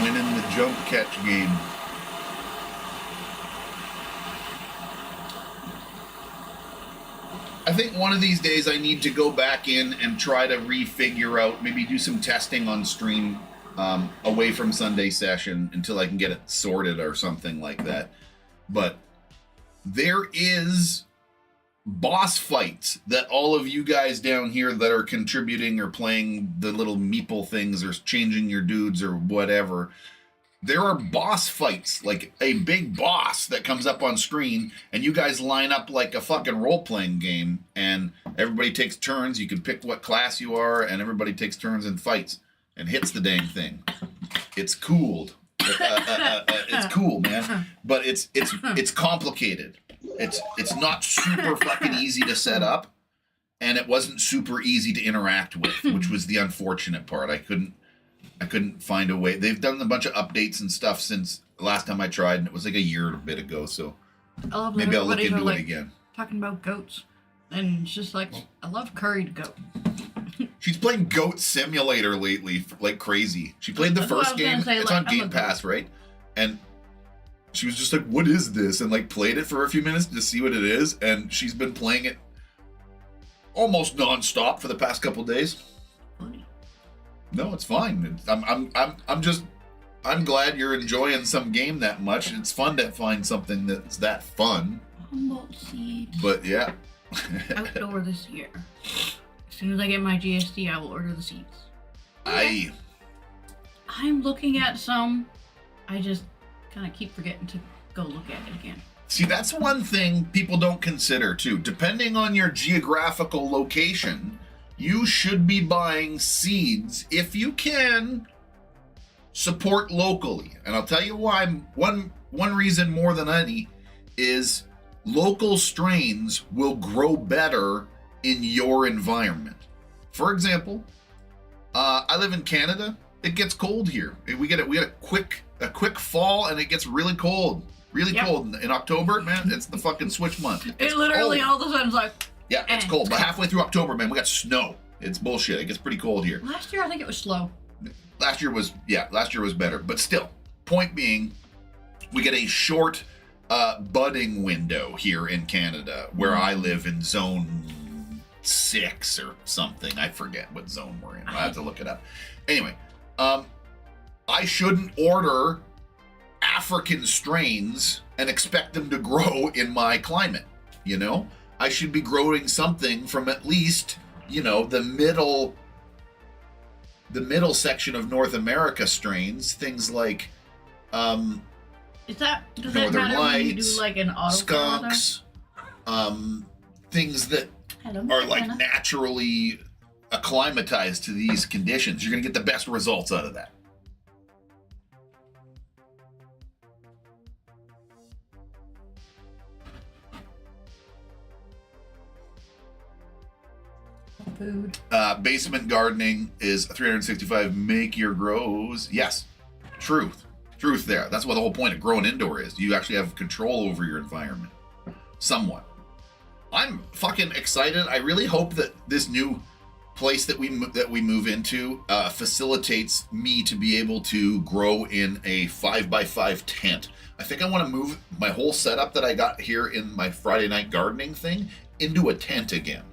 Winning the jump catch game. think one of these days I need to go back in and try to refigure out, maybe do some testing on stream away from Sunday session until I can get it sorted or something like that. But there is boss fights that all of you guys down here that are contributing or playing the little meeple things or changing your dudes or whatever, there are boss fights, like a big boss that comes up on screen and you guys line up like a fucking role-playing game and everybody takes turns. You can pick what class you are and everybody takes turns and fights and hits the dang thing. It's cool. It's cool, man. But it's complicated. It's not super fucking easy to set up, and it wasn't super easy to interact with, which was the unfortunate part. I couldn't find a way. They've done a bunch of updates and stuff since the last time I tried, and it was like a year and a bit ago, so maybe I'll look into it again. Talking about goats, and it's just like, I love curried goat. She's playing Goat Simulator lately, like crazy. She played the first game. It's on Game Pass, right? And she was just like, what is this? And like played it for a few minutes to see what it is. And she's been playing it almost nonstop for the past couple days. Funny. No, it's fine. I'm glad you're enjoying some game that much. It's fun to find something that's that fun. Humboldt seeds. But yeah. Outdoor this year. As soon as I get my GSD, I will order the seeds. I'm looking at some. I just kind of keep forgetting to go look at it again. See, that's one thing people don't consider too. Depending on your geographical location, you should be buying seeds if you can support locally. And I'll tell you why. One reason more than any is local strains will grow better in your environment. For example, I live in Canada. It gets cold here. We get a quick fall, and it gets really cold. Really cold in October, man. It's the fucking switch month. It literally all of a sudden is like, yeah, it's cold. But halfway through October, man, we got snow. It's bullshit. It gets pretty cold here. Last year, I think it was slow. Last year was better. But still, point being, we get a short budding window here in Canada, where I live in zone 6 or something. I forget what zone we're in. I have to look it up. Anyway, I shouldn't order African strains and expect them to grow in my climate. You know, I should be growing something from at least, you know, the middle section of North America strains. Things like does that Northern matter Lights, when you do like an autoflower? skunks, things that are like naturally acclimatized to these conditions. You're gonna get the best results out of that. Food. Basement gardening is 365 make your grows. Yes, truth there. That's what the whole point of growing indoor is. You actually have control over your environment, somewhat. I'm fucking excited. I really hope that this new place that we move into facilitates me to be able to grow in a 5x5 tent. I think I want to move my whole setup that I got here in my Friday night gardening thing into a tent again.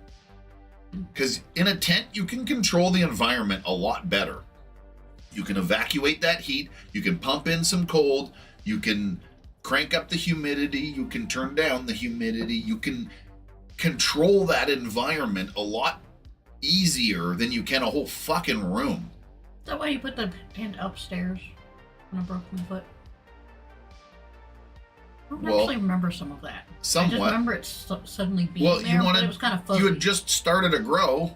Because in a tent, you can control the environment a lot better. You can evacuate that heat. You can pump in some cold. You can crank up the humidity. You can turn down the humidity. You can control that environment a lot easier than you can a whole fucking room. Is that why you put the tent upstairs when I broke my foot? I don't actually remember some of that. Somewhat. I just remember it suddenly being there, but it was kind of fuzzy. You had just started a grow.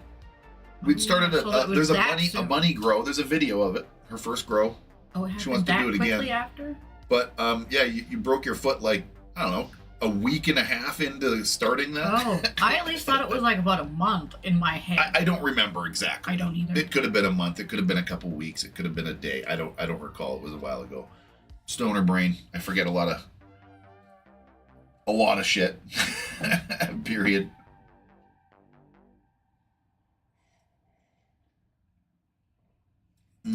We'd started there's a bunny grow. There's a video of it. Her first grow. Oh, it happened she wants to do it again. After? But yeah, you broke your foot like, I don't know, a week and a half into starting that. Oh, I at least thought it was like about a month in my head. I don't remember exactly. I don't either. It could have been a month. It could have been a couple weeks. It could have been a day. I don't recall. It was a while ago. Stoner brain. I forget a lot of shit. Period.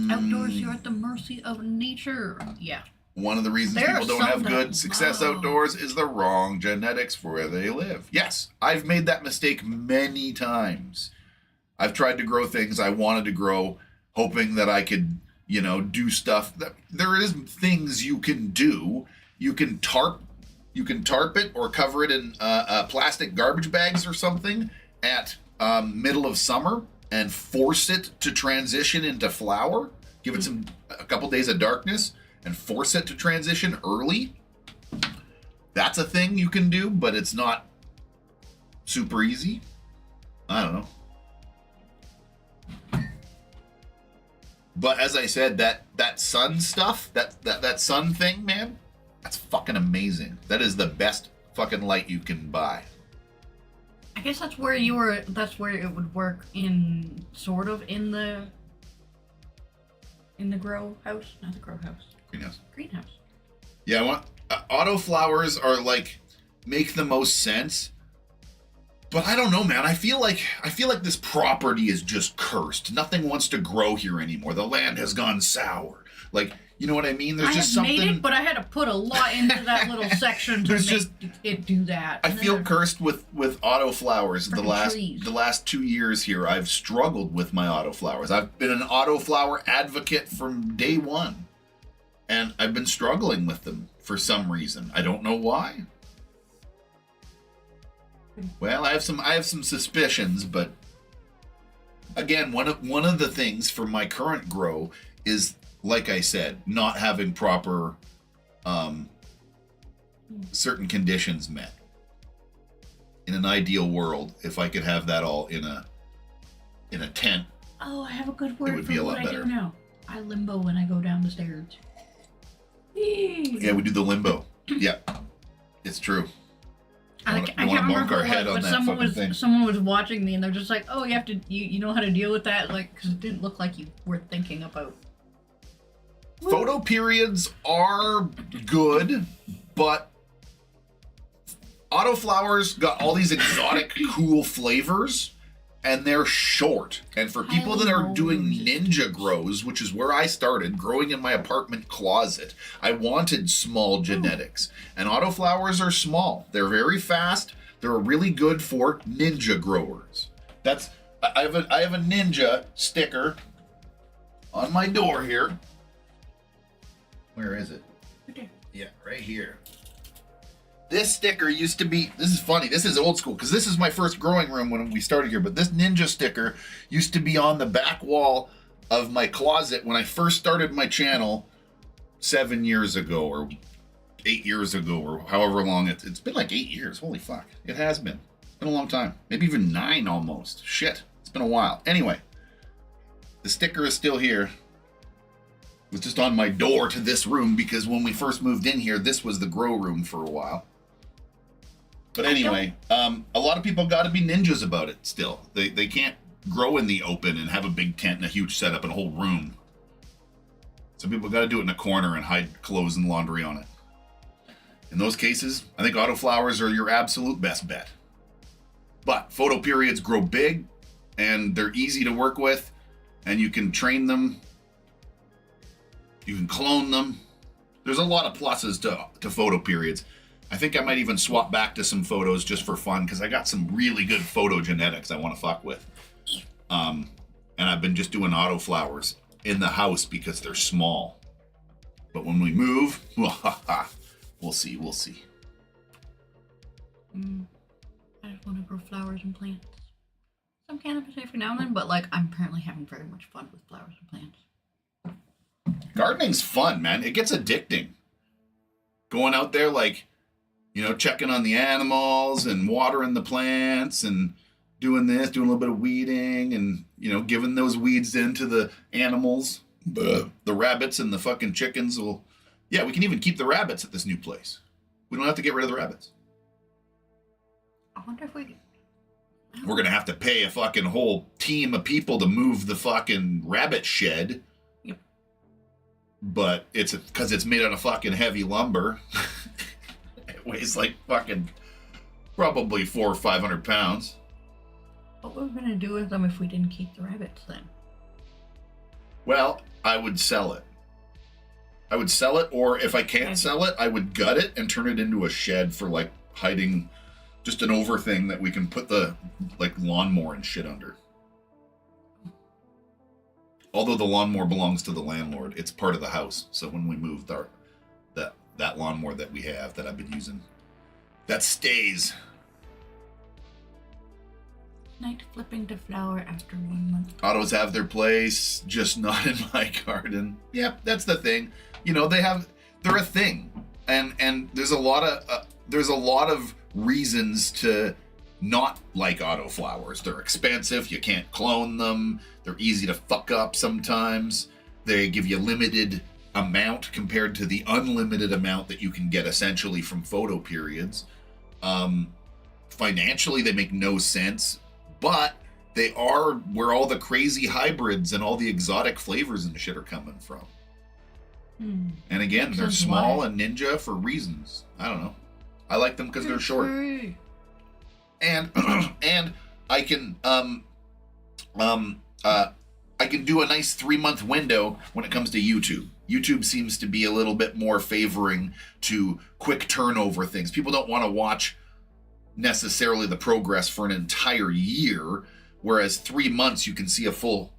Outdoors, you're at the mercy of nature. Yeah. one of the reasons people don't have good success outdoors is the wrong genetics for where they live. Yes, I've made that mistake many times. I've tried to grow things I wanted to grow, hoping that I could, you know, do stuff that there is things you can do. You can tarp it or cover it in plastic garbage bags or something at middle of summer and force it to transition into flower. Give it a couple days of darkness and force it to transition early. That's a thing you can do, but it's not super easy. I don't know. But as I said, that sun stuff, that sun thing, man, that's fucking amazing. That is the best fucking light you can buy. I guess that's where it would work in sort of in the grow house, not the grow house. Greenhouse. Yeah, autoflowers are like make the most sense. But I don't know, man. I feel like this property is just cursed. Nothing wants to grow here anymore. The land has gone sour. Like, you know what I mean? There's just something. I made it, but I had to put a lot into that little section to make it do that. I feel cursed with autoflowers. The last 2 years here, I've struggled with my autoflowers. I've been an autoflower advocate from day one, and I've been struggling with them for some reason. I don't know why. Well, I have some suspicions, but again, one of the things for my current grow is, like I said, not having proper certain conditions met. In an ideal world, if I could have that all in a tent, oh, I have a good word it would for be a what lot better. I do now. I limbo when I go down the stairs. Yeah, we do the limbo. Yeah, it's true. I can't remember someone was watching me and they're just like, oh, you know how to deal with that, like, because it didn't look like you were thinking about. Photoperiods are good, but autoflowers got all these exotic, cool flavors, and they're short. And for people that are doing ninja grows, which is where I started, growing in my apartment closet, I wanted small genetics. And autoflowers are small. They're very fast. They're really good for ninja growers. I have a ninja sticker on my door here. Where is it? Okay. Yeah, right here. This sticker used to be, this is funny, this is old school, because this is my first growing room when we started here, but this ninja sticker used to be on the back wall of my closet when I first started my channel 7 years ago, or 8 years ago, or however long. It's been like 8 years, holy fuck. It has been. It's been a long time. Maybe even 9 almost. Shit, it's been a while. Anyway, the sticker is still here. It was just on my door to this room, because when we first moved in here, this was the grow room for a while. But anyway, a lot of people got to be ninjas about it still. They can't grow in the open and have a big tent and a huge setup and a whole room. Some people got to do it in a corner and hide clothes and laundry on it. In those cases, I think autoflowers are your absolute best bet. But photoperiods grow big, and they're easy to work with, and you can train them. You can clone them. There's a lot of pluses to photoperiods. I think I might even swap back to some photos just for fun, because I got some really good photogenetics I want to fuck with. And I've been just doing autoflowers in the house because they're small. But when we move, we'll see. I just want to grow flowers and plants. Some cannabis every now and then, but like I'm apparently having very much fun with flowers and plants. Gardening's fun, man. It gets addicting. Going out there, like, you know, checking on the animals and watering the plants and doing this, doing a little bit of weeding and, you know, giving those weeds into the animals. The rabbits and the fucking chickens will... Yeah, we can even keep the rabbits at this new place. We don't have to get rid of the rabbits. I wonder if we can... We're going to have to pay a fucking whole team of people to move the fucking rabbit shed. Yep. But it's because it's made out of fucking heavy lumber. It weighs like fucking probably 400 or 500 pounds. What were we going to do with them if we didn't keep the rabbits then? Well, I would sell it. I would sell it, or if I can't sell it, I would gut it and turn it into a shed for like hiding, just an over thing that we can put the like lawnmower and shit under. Although the lawnmower belongs to the landlord, it's part of the house. So when we moved that lawnmower that we have that I've been using, that stays. Night flipping to flower after 1 month. Autos have their place, just not in my garden. Yep, that's the thing. You know, they're a thing, and there's a lot of reasons to not like autoflowers. They're expensive. You can't clone them. They're easy to fuck up sometimes. They give you limited amount compared to the unlimited amount that you can get essentially from photoperiods. Financially, they make no sense. But they are where all the crazy hybrids and all the exotic flavors and shit are coming from. And again, they're small and ninja for reasons. I don't know. I like them because they're short. And I can I can do a nice 3-month window when it comes to YouTube. YouTube seems to be a little bit more favoring to quick turnover things. People don't want to watch necessarily the progress for an entire year, whereas 3 months you can see a full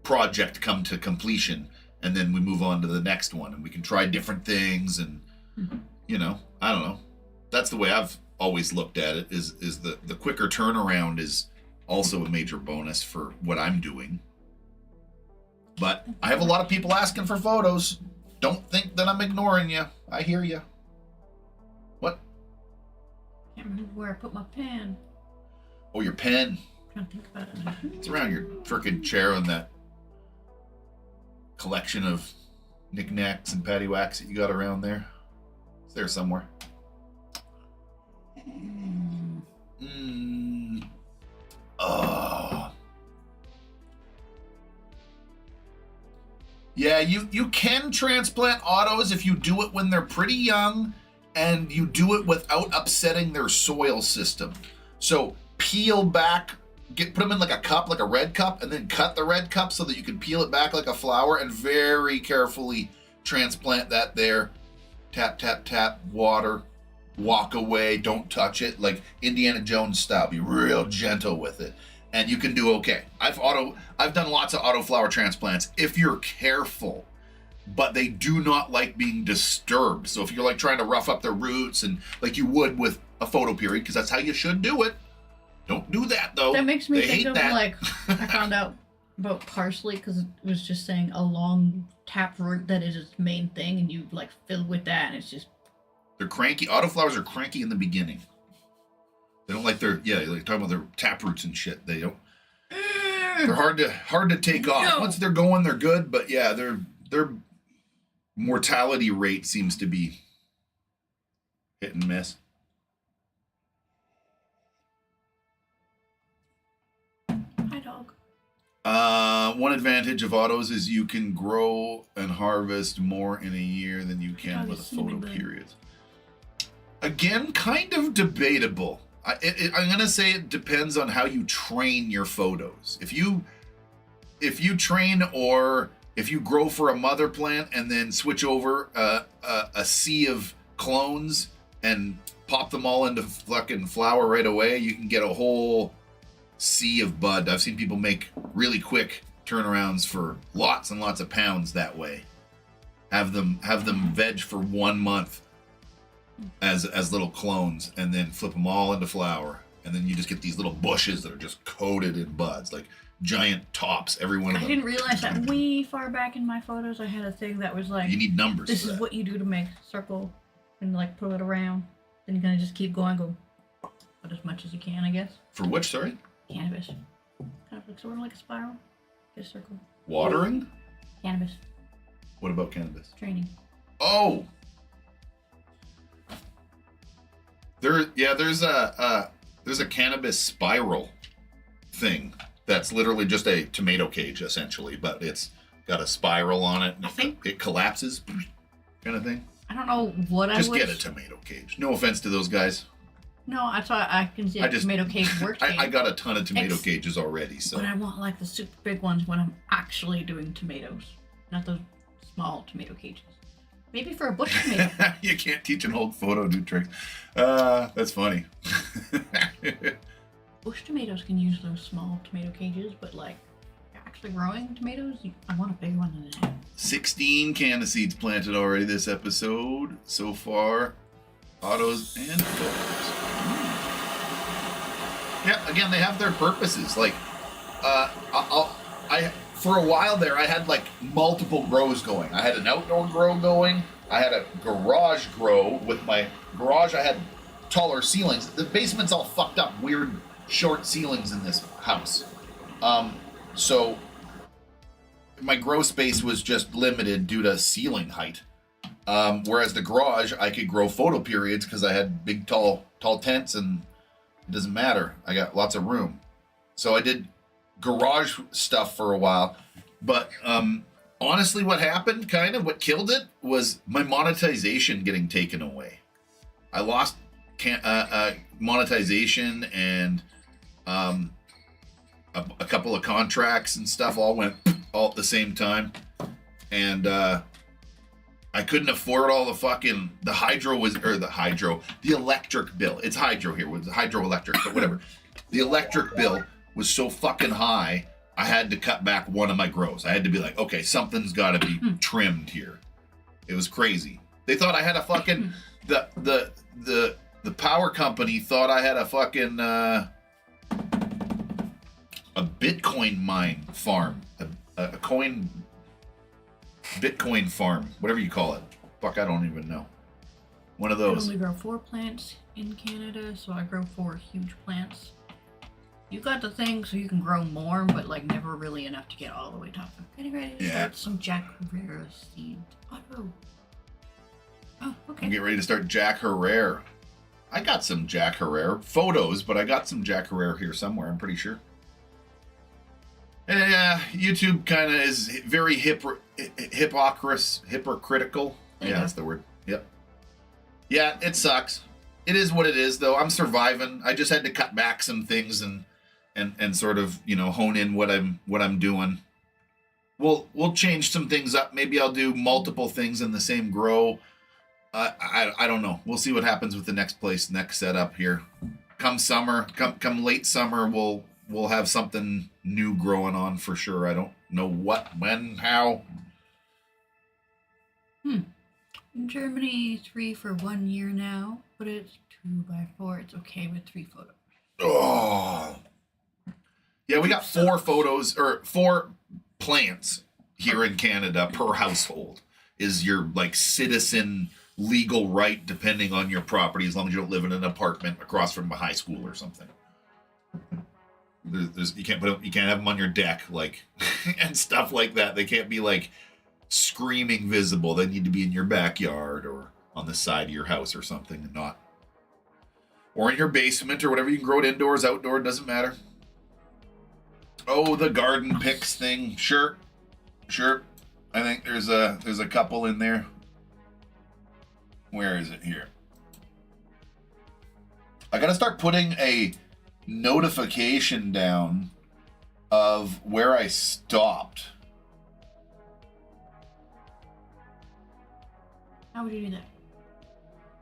project come to completion, and then we move on to the next one and we can try different things. And you know, I don't know, that's the way I've always looked at it, is the quicker turnaround is also a major bonus for what I'm doing. But I have a lot of people asking for photos. Don't think that I'm ignoring you. I hear you. What? Can't remember where I put my pen. Oh, your pen. I'm trying to think about it. It's around your frickin' chair on that collection of knickknacks and paddywhacks that you got around there. It's there somewhere. Oh. Yeah, you can transplant autos if you do it when they're pretty young and you do it without upsetting their soil system. So peel back, put them in like a cup, like a red cup, and then cut the red cup so that you can peel it back like a flower and very carefully transplant that there. Tap, tap, tap, water, walk away, don't touch it, like Indiana Jones style. Be real gentle with it. And you can do okay. I've done lots of autoflower transplants if you're careful, but they do not like being disturbed. So if you're like trying to rough up their roots and like you would with a photoperiod, because that's how you should do it. Don't do that though. That makes me They think hate of that. like, I found out about parsley because it was just saying a long tap root that is its main thing, and you like fill with that, and it's just. They're cranky. Autoflowers are cranky in the beginning. They don't like their, like talking about their tap roots and shit. They don't. They're hard to take off. No. Once they're going, they're good. But yeah, their mortality rate seems to be hit and miss. Hi, dog. One advantage of autos is you can grow and harvest more in a year than you can with a photoperiod. Again, kind of debatable. I'm gonna say it depends on how you train your photos. If you train, or if you grow for a mother plant and then switch over a sea of clones and pop them all into fucking flower right away, you can get a whole sea of bud. I've seen people make really quick turnarounds for lots and lots of pounds that way. Have them veg for 1 month as little clones, and then flip them all into flower, and then you just get these little bushes that are just coated in buds, like giant tops, every one of them. I didn't realize that way far back in my photos I had a thing that was like, You need numbers this for is that. what you do to make a circle and like pull it around. Then you're gonna just keep going, but as much as you can, I guess. For which, sorry? Cannabis. Kind of like sort of like a spiral. Get a circle. Watering? Cannabis. What about cannabis? Training. Oh! There's a cannabis spiral thing that's literally just a tomato cage essentially, but it's got a spiral on it and it collapses kind of thing. I don't know what Just I was. get a tomato cage. No offense to those guys. No, I thought I can see a tomato cage works. I got a ton of tomato cages already, so. But I want like the super big ones when I'm actually doing tomatoes, not those small tomato cages. Maybe for a bush tomato. You can't teach an old photo new tricks. That's funny. Bush tomatoes can use those small tomato cages, but like actually growing tomatoes, I want a bigger one than that. 16 canna seeds planted already this episode so far. Autos and tokes. Yeah, again, they have their purposes. Like, for a while there, I had like multiple grows going. I had an outdoor grow going. I had a garage grow. With my garage, I had taller ceilings. The basement's all fucked up, weird, short ceilings in this house. So my grow space was just limited due to ceiling height. Whereas the garage, I could grow photoperiods because I had big, tall tents, and it doesn't matter. I got lots of room. So I did garage stuff for a while. But honestly, what happened, kind of what killed it, was my monetization getting taken away. I lost monetization, and a couple of contracts and stuff all went all at the same time. And I couldn't afford all the fucking, the electric bill. It's hydro here, with hydroelectric, but whatever. The electric bill was so fucking high, I had to cut back one of my grows. I had to be like, okay, something's got to be trimmed here. It was crazy. They thought I had a fucking, the power company thought I had a fucking, a Bitcoin mine farm, a Bitcoin farm, whatever you call it. Fuck, I don't even know. One of those. I only grow 4 plants in Canada, so I grow 4 huge plants. You got the thing so you can grow more, but like never really enough to get all the way top. I'm getting ready to start some Jack Herrera seed. Oh, okay. I'm getting ready to start Jack Herrera. I got some Jack Herrera photos, but I got some Jack Herrera here somewhere, I'm pretty sure. And YouTube kind of is very hypocritical. Yeah, that's the word. Yep. Yeah, it sucks. It is what it is, though. I'm surviving. I just had to cut back some things and sort of, you know, hone in what I'm doing. We'll change some things up. Maybe I'll do multiple things in the same grow. I don't know. We'll see what happens with the next setup here. Come summer, come late summer, we'll have something new growing on for sure. I don't know what, when, how. In Germany, 3 for 1 year now, but it's 2x4. It's okay with 3 photos. Oh. Yeah, we got 4 photos, or 4 plants here in Canada per household is your like citizen legal right, depending on your property, as long as you don't live in an apartment across from a high school or something. You can't have them on your deck, like, and stuff like that. They can't be like screaming visible. They need to be in your backyard or on the side of your house or something, and not, or in your basement or whatever. You can grow it indoors, outdoor, it doesn't matter. Oh, the garden picks thing. Sure. I think there's a couple in there. Where is it here? I gotta start putting a notification down of where I stopped. How would you do that?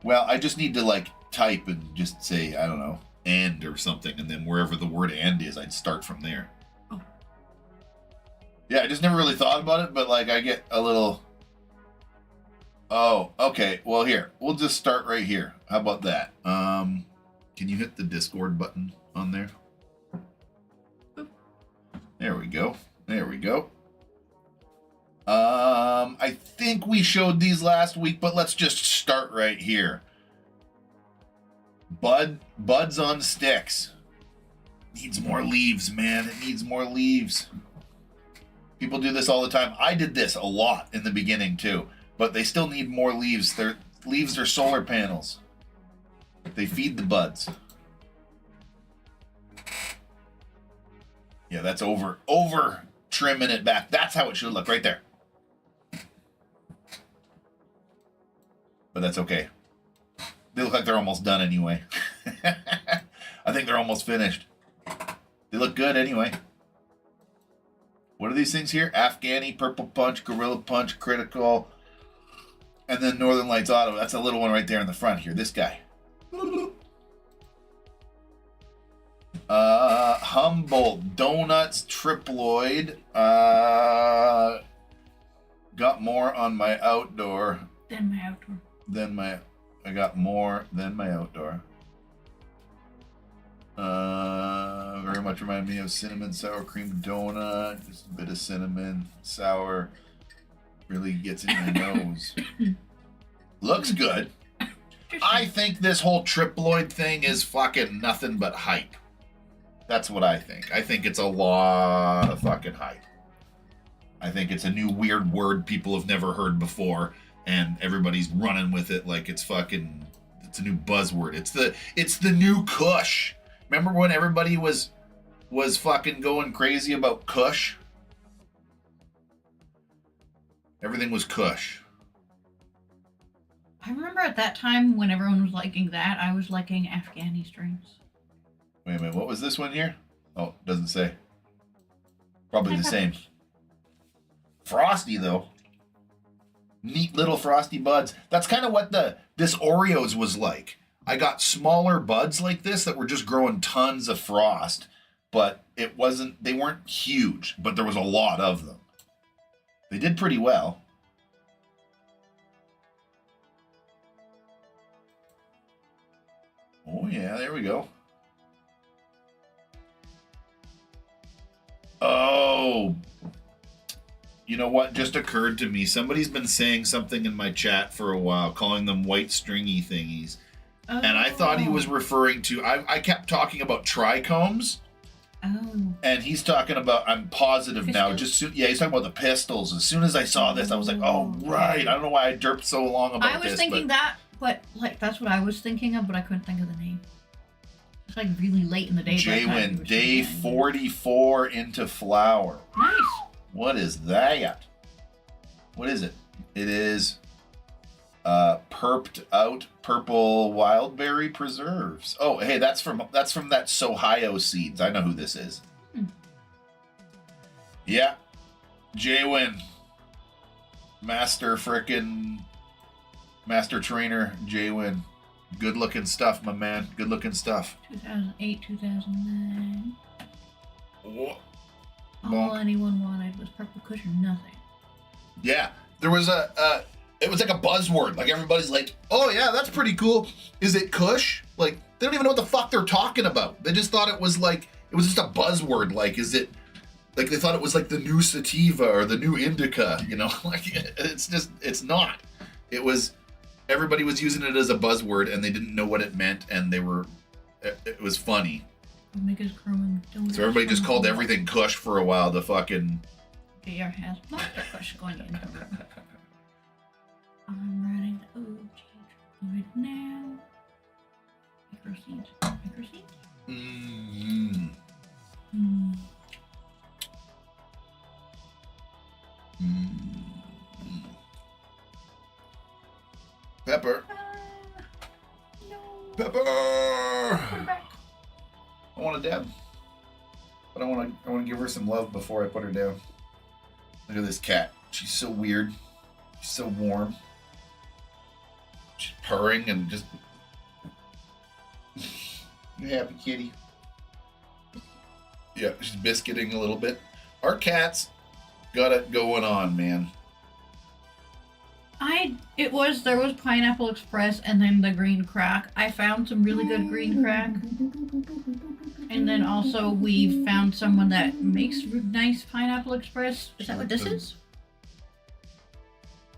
Well, I just need to like type and just say, I don't know, end or something, and then wherever the word end is, I'd start from there. Oh. Yeah, I just never really thought about it, but like I get a little, oh, okay, well here, we'll just start right here. How about that? Can you hit the Discord button on there? There we go. I think we showed these last week, but let's just start right here. Buds on sticks. Needs more leaves, man. It needs more leaves. People do this all the time. I did this a lot in the beginning too, but they still need more leaves. Their leaves are solar panels. They feed the buds. Yeah, that's over trimming it back. That's how it should look right there. But that's okay. They look like they're almost done anyway. I think they're almost finished. They look good anyway. What are these things here? Afghani, Purple Punch, Gorilla Punch, Critical. And then Northern Lights Auto. That's a little one right there in the front here. This guy. Humboldt Donuts Triploid. Got more on my outdoor. I got more than my outdoor. Very much remind me of cinnamon sour cream donut. Just a bit of cinnamon, sour. Really gets in your nose. Looks good. I think this whole triploid thing is fucking nothing but hype. That's what I think. I think it's a lot of fucking hype. I think it's a new weird word people have never heard before, and everybody's running with it like it's fucking. It's a new buzzword. It's the new Kush. Remember when everybody was fucking going crazy about Kush? Everything was Kush. I remember at that time when everyone was liking that, I was liking Afghani strains. Wait a minute, what was this one here? Oh, doesn't say. Probably the same. Frosty though. Neat little frosty buds. That's kind of what this Oreos was like. I got smaller buds like this that were just growing tons of frost, but they weren't huge, but there was a lot of them. They did pretty well. Oh yeah, there we go. Oh, you know what just occurred to me? Somebody's been saying something in my chat for a while, calling them white stringy thingies. Oh. And I thought he was referring to, I kept talking about trichomes. Oh. And he's talking about, I'm positive pistols. Now, he's talking about the pistols. As soon as I saw this, I was like, oh, right. I don't know why I derped so long about this. I was thinking that, but like that's what I was thinking of, but I couldn't think of the name. It's like really late in the day. J-Win, day 44 into flower. Nice. What is that? What is it? It is perped out purple wildberry preserves. Oh, hey, that's from that Sohio Seeds. I know who this is. Yeah. J-Win. Master trainer J-Win. Good looking stuff, my man. Good looking stuff. 2008, 2009. What? All anyone wanted was purple kush or nothing. Yeah. There was it was like a buzzword. Like everybody's like, oh yeah, that's pretty cool. Is it kush? Like, they don't even know what the fuck they're talking about. They just thought it was just a buzzword. Like, is it, like they thought it was like the new sativa or the new indica, you know? Like, it's not. It was, everybody was using it as a buzzword and they didn't know what it meant and it was funny. So everybody just called everything kush for a while. The fucking... JR has monster kush going in. I'm running the OG right now. Microseeds. Mm-hmm. Pepper. No. Pepper. Put her back. I want to dab, but I want to give her some love before I put her down. Look at this cat. She's so weird. She's so warm. She's purring and just. You happy, kitty? Yeah, she's biscuiting a little bit. Our cat's got it going on, man. There was Pineapple Express and then the Green Crack. I found some really good Green Crack. And then also we found someone that makes nice Pineapple Express. Is that what this is?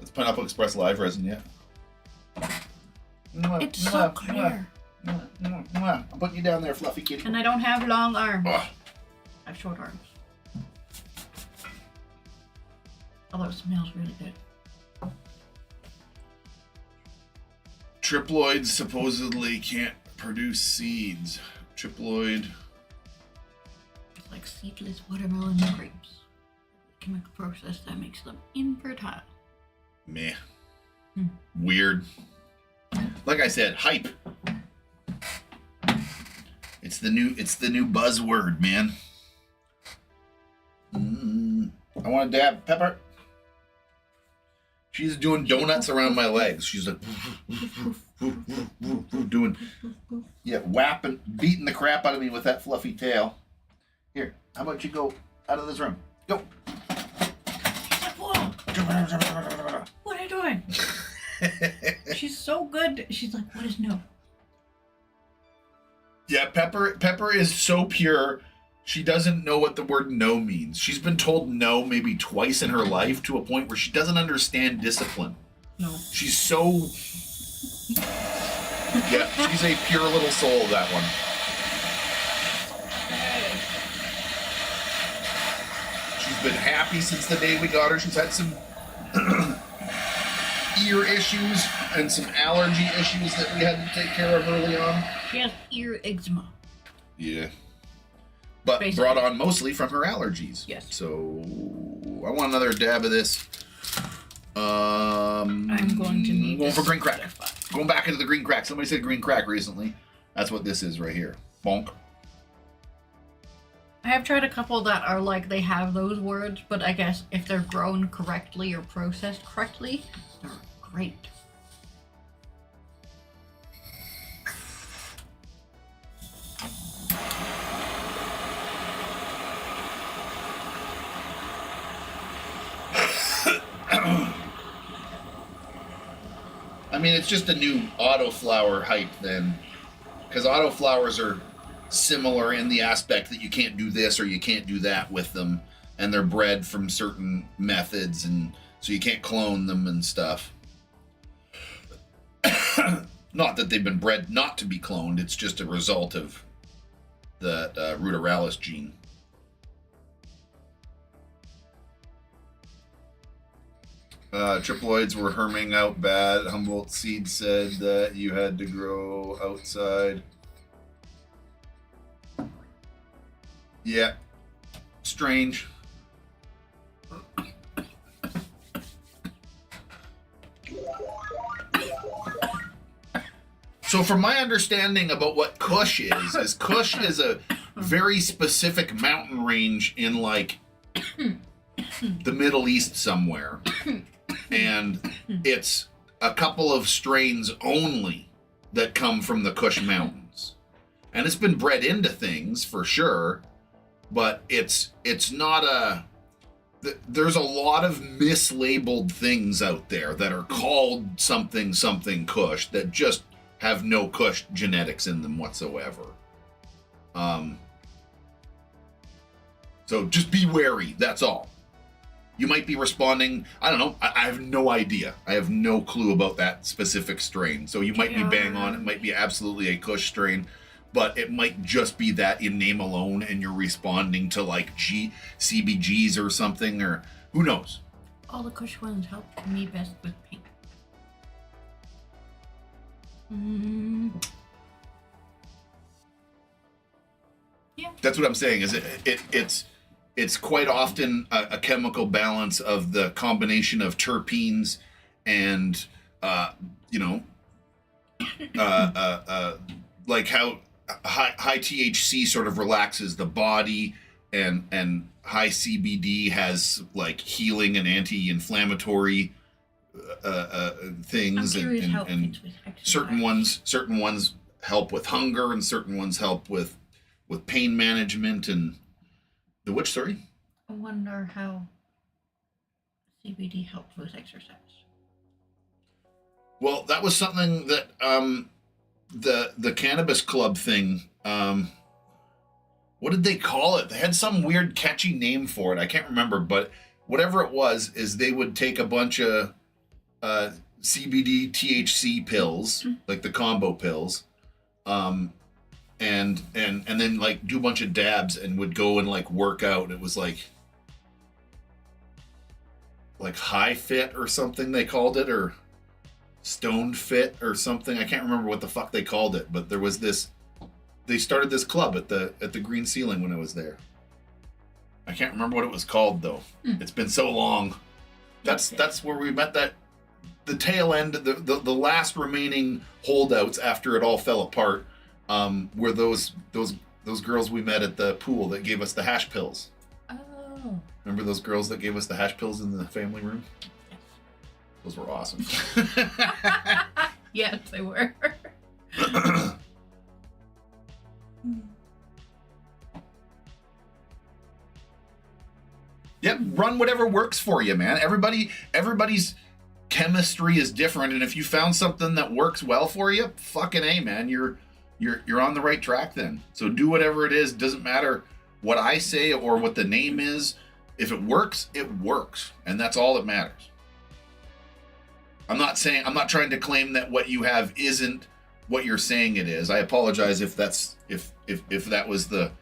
It's Pineapple Express live resin, yeah. It's so clear. I'm putting you down there, fluffy kitty. And I don't have long arms. I have short arms. Although it smells really good. Triploids supposedly can't produce seeds. Triploid. It's like seedless watermelon and grapes. Chemical process that makes them infertile. Meh. Weird. Like I said, hype. It's the new buzzword, man. I want to dab. Pepper. She's doing donuts around my legs. She's like doing, yeah, whapping, beating the crap out of me with that fluffy tail. Here, how about you go out of this room? Go. She's like, whoa. What are you doing? She's so good. She's like, what is no? Yeah, Pepper is so pure. She doesn't know what the word no means. She's been told no maybe twice in her life to a point where she doesn't understand discipline. No. She's so... Yeah, she's a pure little soul, that one. She's been happy since the day we got her. She's had some ear issues and some allergy issues that we had to take care of early on. She has ear eczema. Yeah. But basically brought on mostly from her allergies. Yes. So I want another dab of this. I'm going to need going this for green crack. Going back into the green crack. Somebody said green crack recently. That's what this is right here. Bonk. I have tried a couple that are like they have those words, but I guess if they're grown correctly or processed correctly, they're great. I mean, it's just a new autoflower hype then. Because autoflowers are similar in the aspect that you can't do this or you can't do that with them. And they're bred from certain methods, and so you can't clone them and stuff. Not that they've been bred not to be cloned, it's just a result of the ruderalis gene. Triploids were herming out bad. Humboldt Seed said that you had to grow outside. Yeah. Strange. So from my understanding about what Kush is Kush is a very specific mountain range in like the Middle East somewhere. And it's a couple of strains only that come from the Kush Mountains. And it's been bred into things for sure, but it's not a... There's a lot of mislabeled things out there that are called something Kush that just have no Kush genetics in them whatsoever. So just be wary, that's all. You might be responding, I don't know, I have no idea. I have no clue about that specific strain. So you might be bang on, it might be absolutely a Kush strain, but it might just be that in name alone and you're responding to like CBGs or something, or who knows. All the Kush ones help me best with pain. Yeah. That's what I'm saying, is it's quite often a chemical balance of the combination of terpenes and, like how high THC sort of relaxes the body, and high CBD has like healing and anti-inflammatory things, and certain ones help with hunger, and certain ones help with pain management and the which, sorry? I wonder how CBD helps with exercise. Well, that was something that the cannabis club thing, what did they call it? They had some weird catchy name for it. I can't remember, but whatever it was, is they would take a bunch of CBD THC pills, like the combo pills, and then like do a bunch of dabs and would go and like work out. It was like high fit or something they called it, or stoned fit or something. I can't remember what the fuck they called it, but there was this, they started this club at the Green Ceiling when I was there. I can't remember what it was called though. It's been so long. That's where we met the tail end, the last remaining holdouts after it all fell apart. Were those girls we met at the pool that gave us the hash pills. Oh. Remember those girls that gave us the hash pills in the family room? Those were awesome. Yes, they were. Yep, run whatever works for you, man. Everybody's chemistry is different, and if you found something that works well for you, fucking A, man, you're on the right track then. So do whatever it is. Doesn't matter what I say or what the name is. If it works, and that's all that matters. I'm not trying to claim that what you have isn't what you're saying it is. I apologize if that was the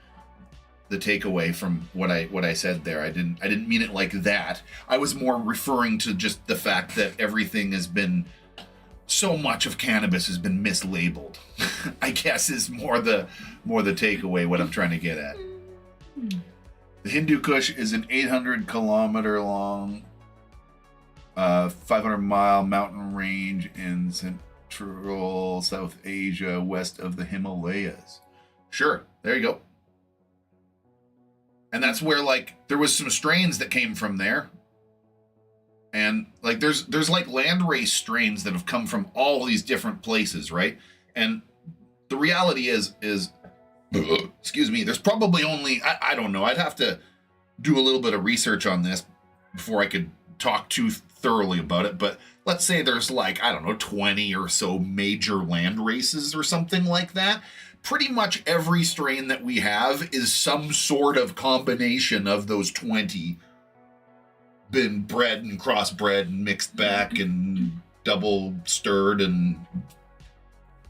takeaway from what I said there. I didn't mean it like that. I was more referring to just the fact that everything has been, so much of cannabis has been mislabeled. I guess is more the takeaway, what I'm trying to get at. The Hindu Kush is an 800-kilometer long, 500-mile mountain range in Central South Asia, west of the Himalayas. Sure, there you go. And that's where, like, there was some strains that came from there. And, like, there's like landrace strains that have come from all these different places, right? And the reality is excuse me, there's probably only, I don't know, I'd have to do a little bit of research on this before I could talk too thoroughly about it. But let's say there's, like, I don't know, 20 or so major land races or something like that. Pretty much every strain that we have is some sort of combination of those 20 been bred and crossbred and mixed back and double stirred and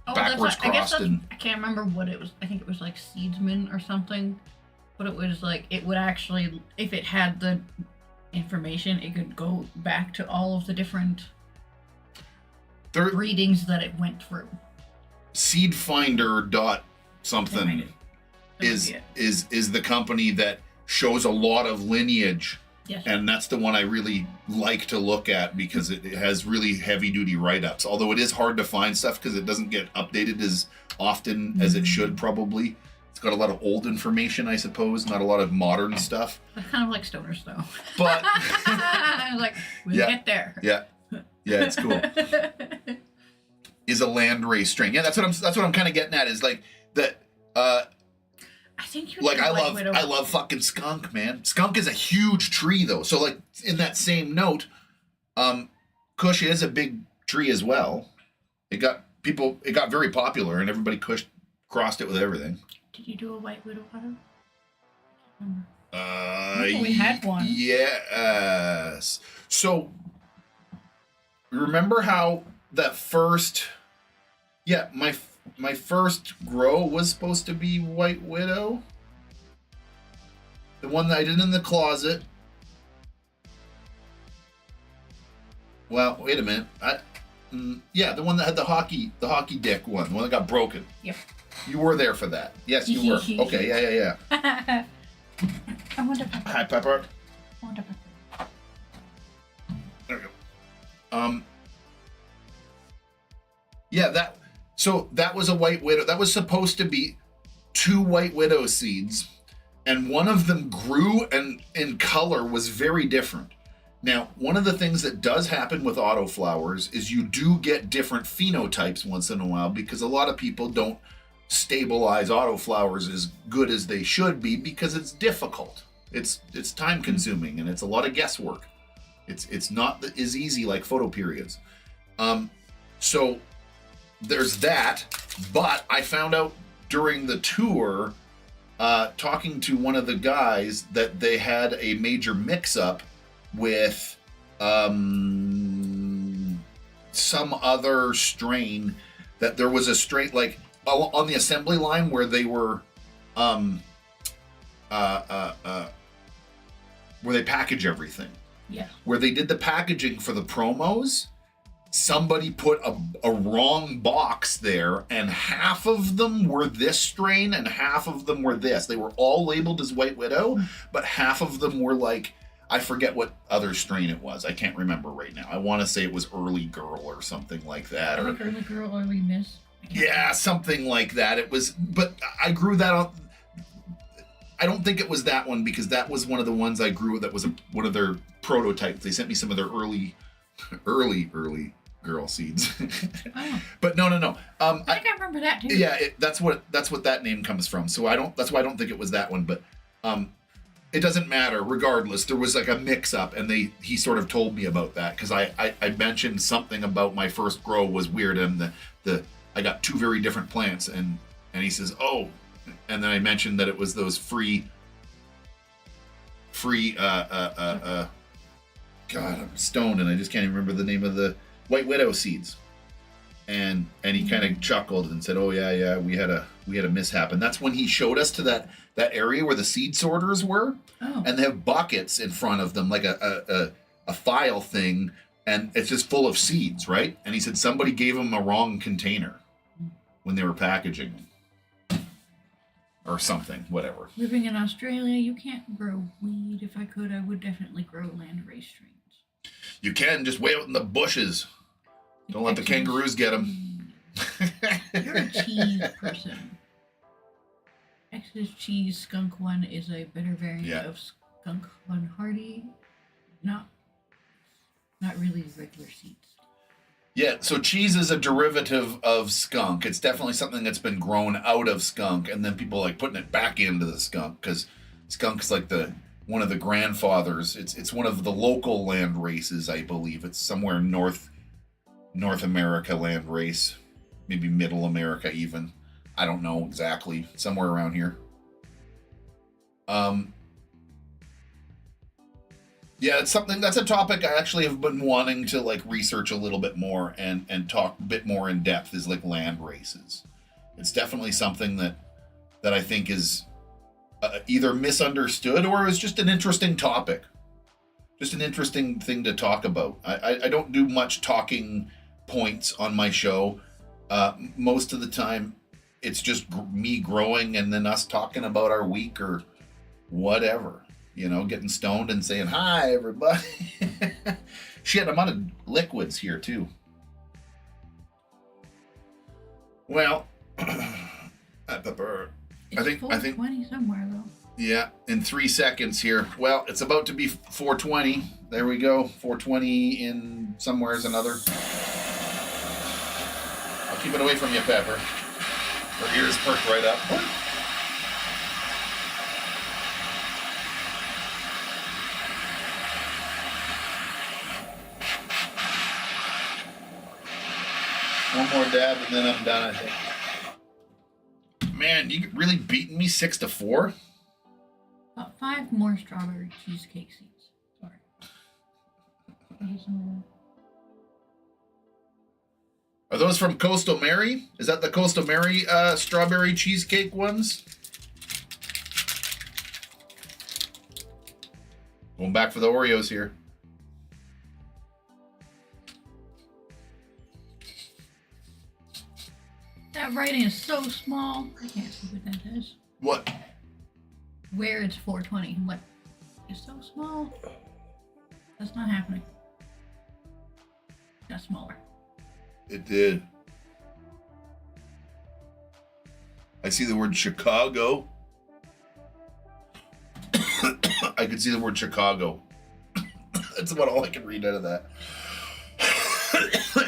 backwards crossed. I can't remember what it was. I think it was like seedsman or something. But it was like, it would actually, if it had the information, it could go back to all of the different breedings that it went through. Seedfinder dot something is the company that shows a lot of lineage. Yes. And that's the one I really like to look at because it has really heavy duty write-ups. Although it is hard to find stuff because it doesn't get updated as often as it should probably. It's got a lot of old information, I suppose, not a lot of modern stuff. It's kind of like stoners though. But like, we'll get there. Yeah. Yeah, it's cool. Is a landrace strain. Yeah, that's what I'm kind of getting at, is like that I think you like I love fucking skunk, man. Skunk is a huge tree though. So like in that same note, Kush is a big tree as well. It got very popular and everybody crossed it with everything. Did you do a white widow butter? We had one. Yes. So remember how that first, my first grow was supposed to be White Widow? The one that I did in the closet. Well, wait a minute. The one that had the hockey dick one, the one that got broken. Yep. You were there for that. Yes, you were. Okay, yeah. I wonder. Hi, Pepper. Wonder. There we go. That was a White Widow. That was supposed to be 2 White Widow seeds, and one of them grew and in color was very different. Now, one of the things that does happen with autoflowers is you do get different phenotypes once in a while because a lot of people don't stabilize autoflowers as good as they should be because it's difficult. It's time consuming and it's a lot of guesswork. It's not as easy like photoperiods. So there's that, but I found out during the tour, talking to one of the guys, that they had a major mix-up with some other strain, that there was a strain, like, on the assembly line where they were, where they package everything. Yeah. Where they did the packaging for the promos, somebody put a wrong box there, and half of them were this strain and half of them were this. They were all labeled as White Widow, but half of them were like, I forget what other strain it was. I can't remember right now. I want to say it was Early Girl or something like that. Like Early Girl, Early Miss. Yeah, something like that. It was, but I grew that on. I don't think it was that one because that was one of the ones I grew that was one of their prototypes. They sent me some of their early early girl seeds. Oh. But no. I think I remember that too. Yeah, that's what that name comes from. So that's why I don't think it was that one. But it doesn't matter. Regardless, there was like a mix-up, and he sort of told me about that because I mentioned something about my first grow was weird, and I got 2 very different plants, and he says, oh, and then I mentioned that it was those free. God, I'm stoned, and I just can't even remember the name of the White Widow seeds. And he kind of chuckled and said, "Oh yeah, we had a mishap." And that's when he showed us to that area where the seed sorters were, and they have buckets in front of them, like a file thing, and it's just full of seeds, right? And he said somebody gave him a wrong container when they were packaging them, or something, whatever. Living in Australia, you can't grow weed. If I could, I would definitely grow landrace strains. You can just way out in the bushes. Don't let the kangaroos get them. You're a cheese person. Exodus cheese skunk one is a better variant of skunk one hardy. Not really regular seeds. Yeah, so cheese is a derivative of skunk. It's definitely something that's been grown out of skunk, and then people like putting it back into the skunk because skunk is like one of the grandfathers. It's one of the local land races, I believe. It's somewhere North America land race, maybe Middle America even. I don't know exactly. Somewhere around here. Yeah, it's something that's a topic I actually have been wanting to like research a little bit more and talk a bit more in depth is like land races. It's definitely something that I think is either misunderstood or is just an interesting topic. Just an interesting thing to talk about. I don't do much talking points on my show. Most of the time, it's just me growing and then us talking about our week or whatever. You know, getting stoned and saying, hi, everybody. Shit, I'm out of liquids here, too. Well, pepper. I think 420 somewhere, though. Yeah, in 3 seconds here. Well, it's about to be 420. There we go. 420 in somewhere's another. I'll keep it away from you, Pepper. Her ears perked right up. One more dab and then I'm done, I think. Man, you really beating me 6-4? About 5 more strawberry cheesecake seeds. Sorry. Are those from Coastal Mary? Is that the Coastal Mary strawberry cheesecake ones? Going back for the Oreos here. That writing is so small. I can't see what that is. What? Where it's 420. What is so small? That's not happening. Got smaller. It did. I see the word Chicago. I could see the word Chicago. That's about all I can read out of that.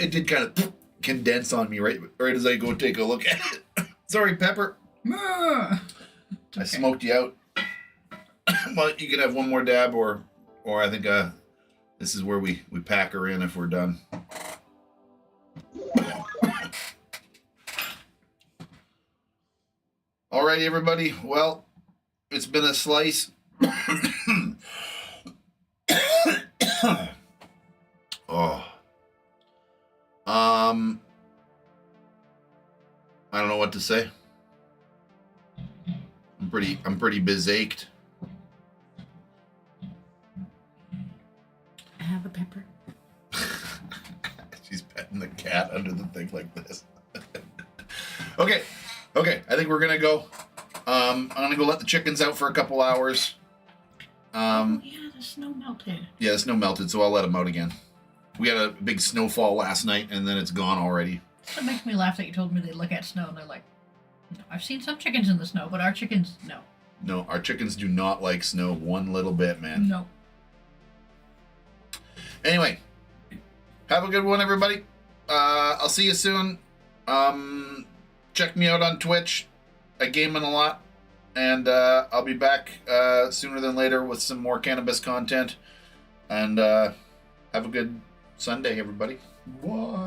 It did kind of condense on me right as I go take a look at it. Sorry, Pepper. Okay. I smoked you out. Well, you can have one more dab, or I think this is where we pack her in if we're done. Alrighty, everybody. Well, it's been a slice. Oh. I don't know what to say. I'm pretty bizaked. I have a pepper. She's petting the cat under the thing like this. Okay. I think we're gonna go. I'm gonna go let the chickens out for a couple hours. Yeah, the snow melted. Yeah, the snow melted, so I'll let them out again. We had a big snowfall last night, and then it's gone already. It makes me laugh that you told me they look at snow and they're like, no, I've seen some chickens in the snow, but our chickens, no. No, our chickens do not like snow one little bit, man. No. Anyway, Have a good one, everybody. I'll see you soon. Check me out on Twitch. I game a lot. And I'll be back sooner than later with some more cannabis content. And have a good Sunday, everybody. Bye.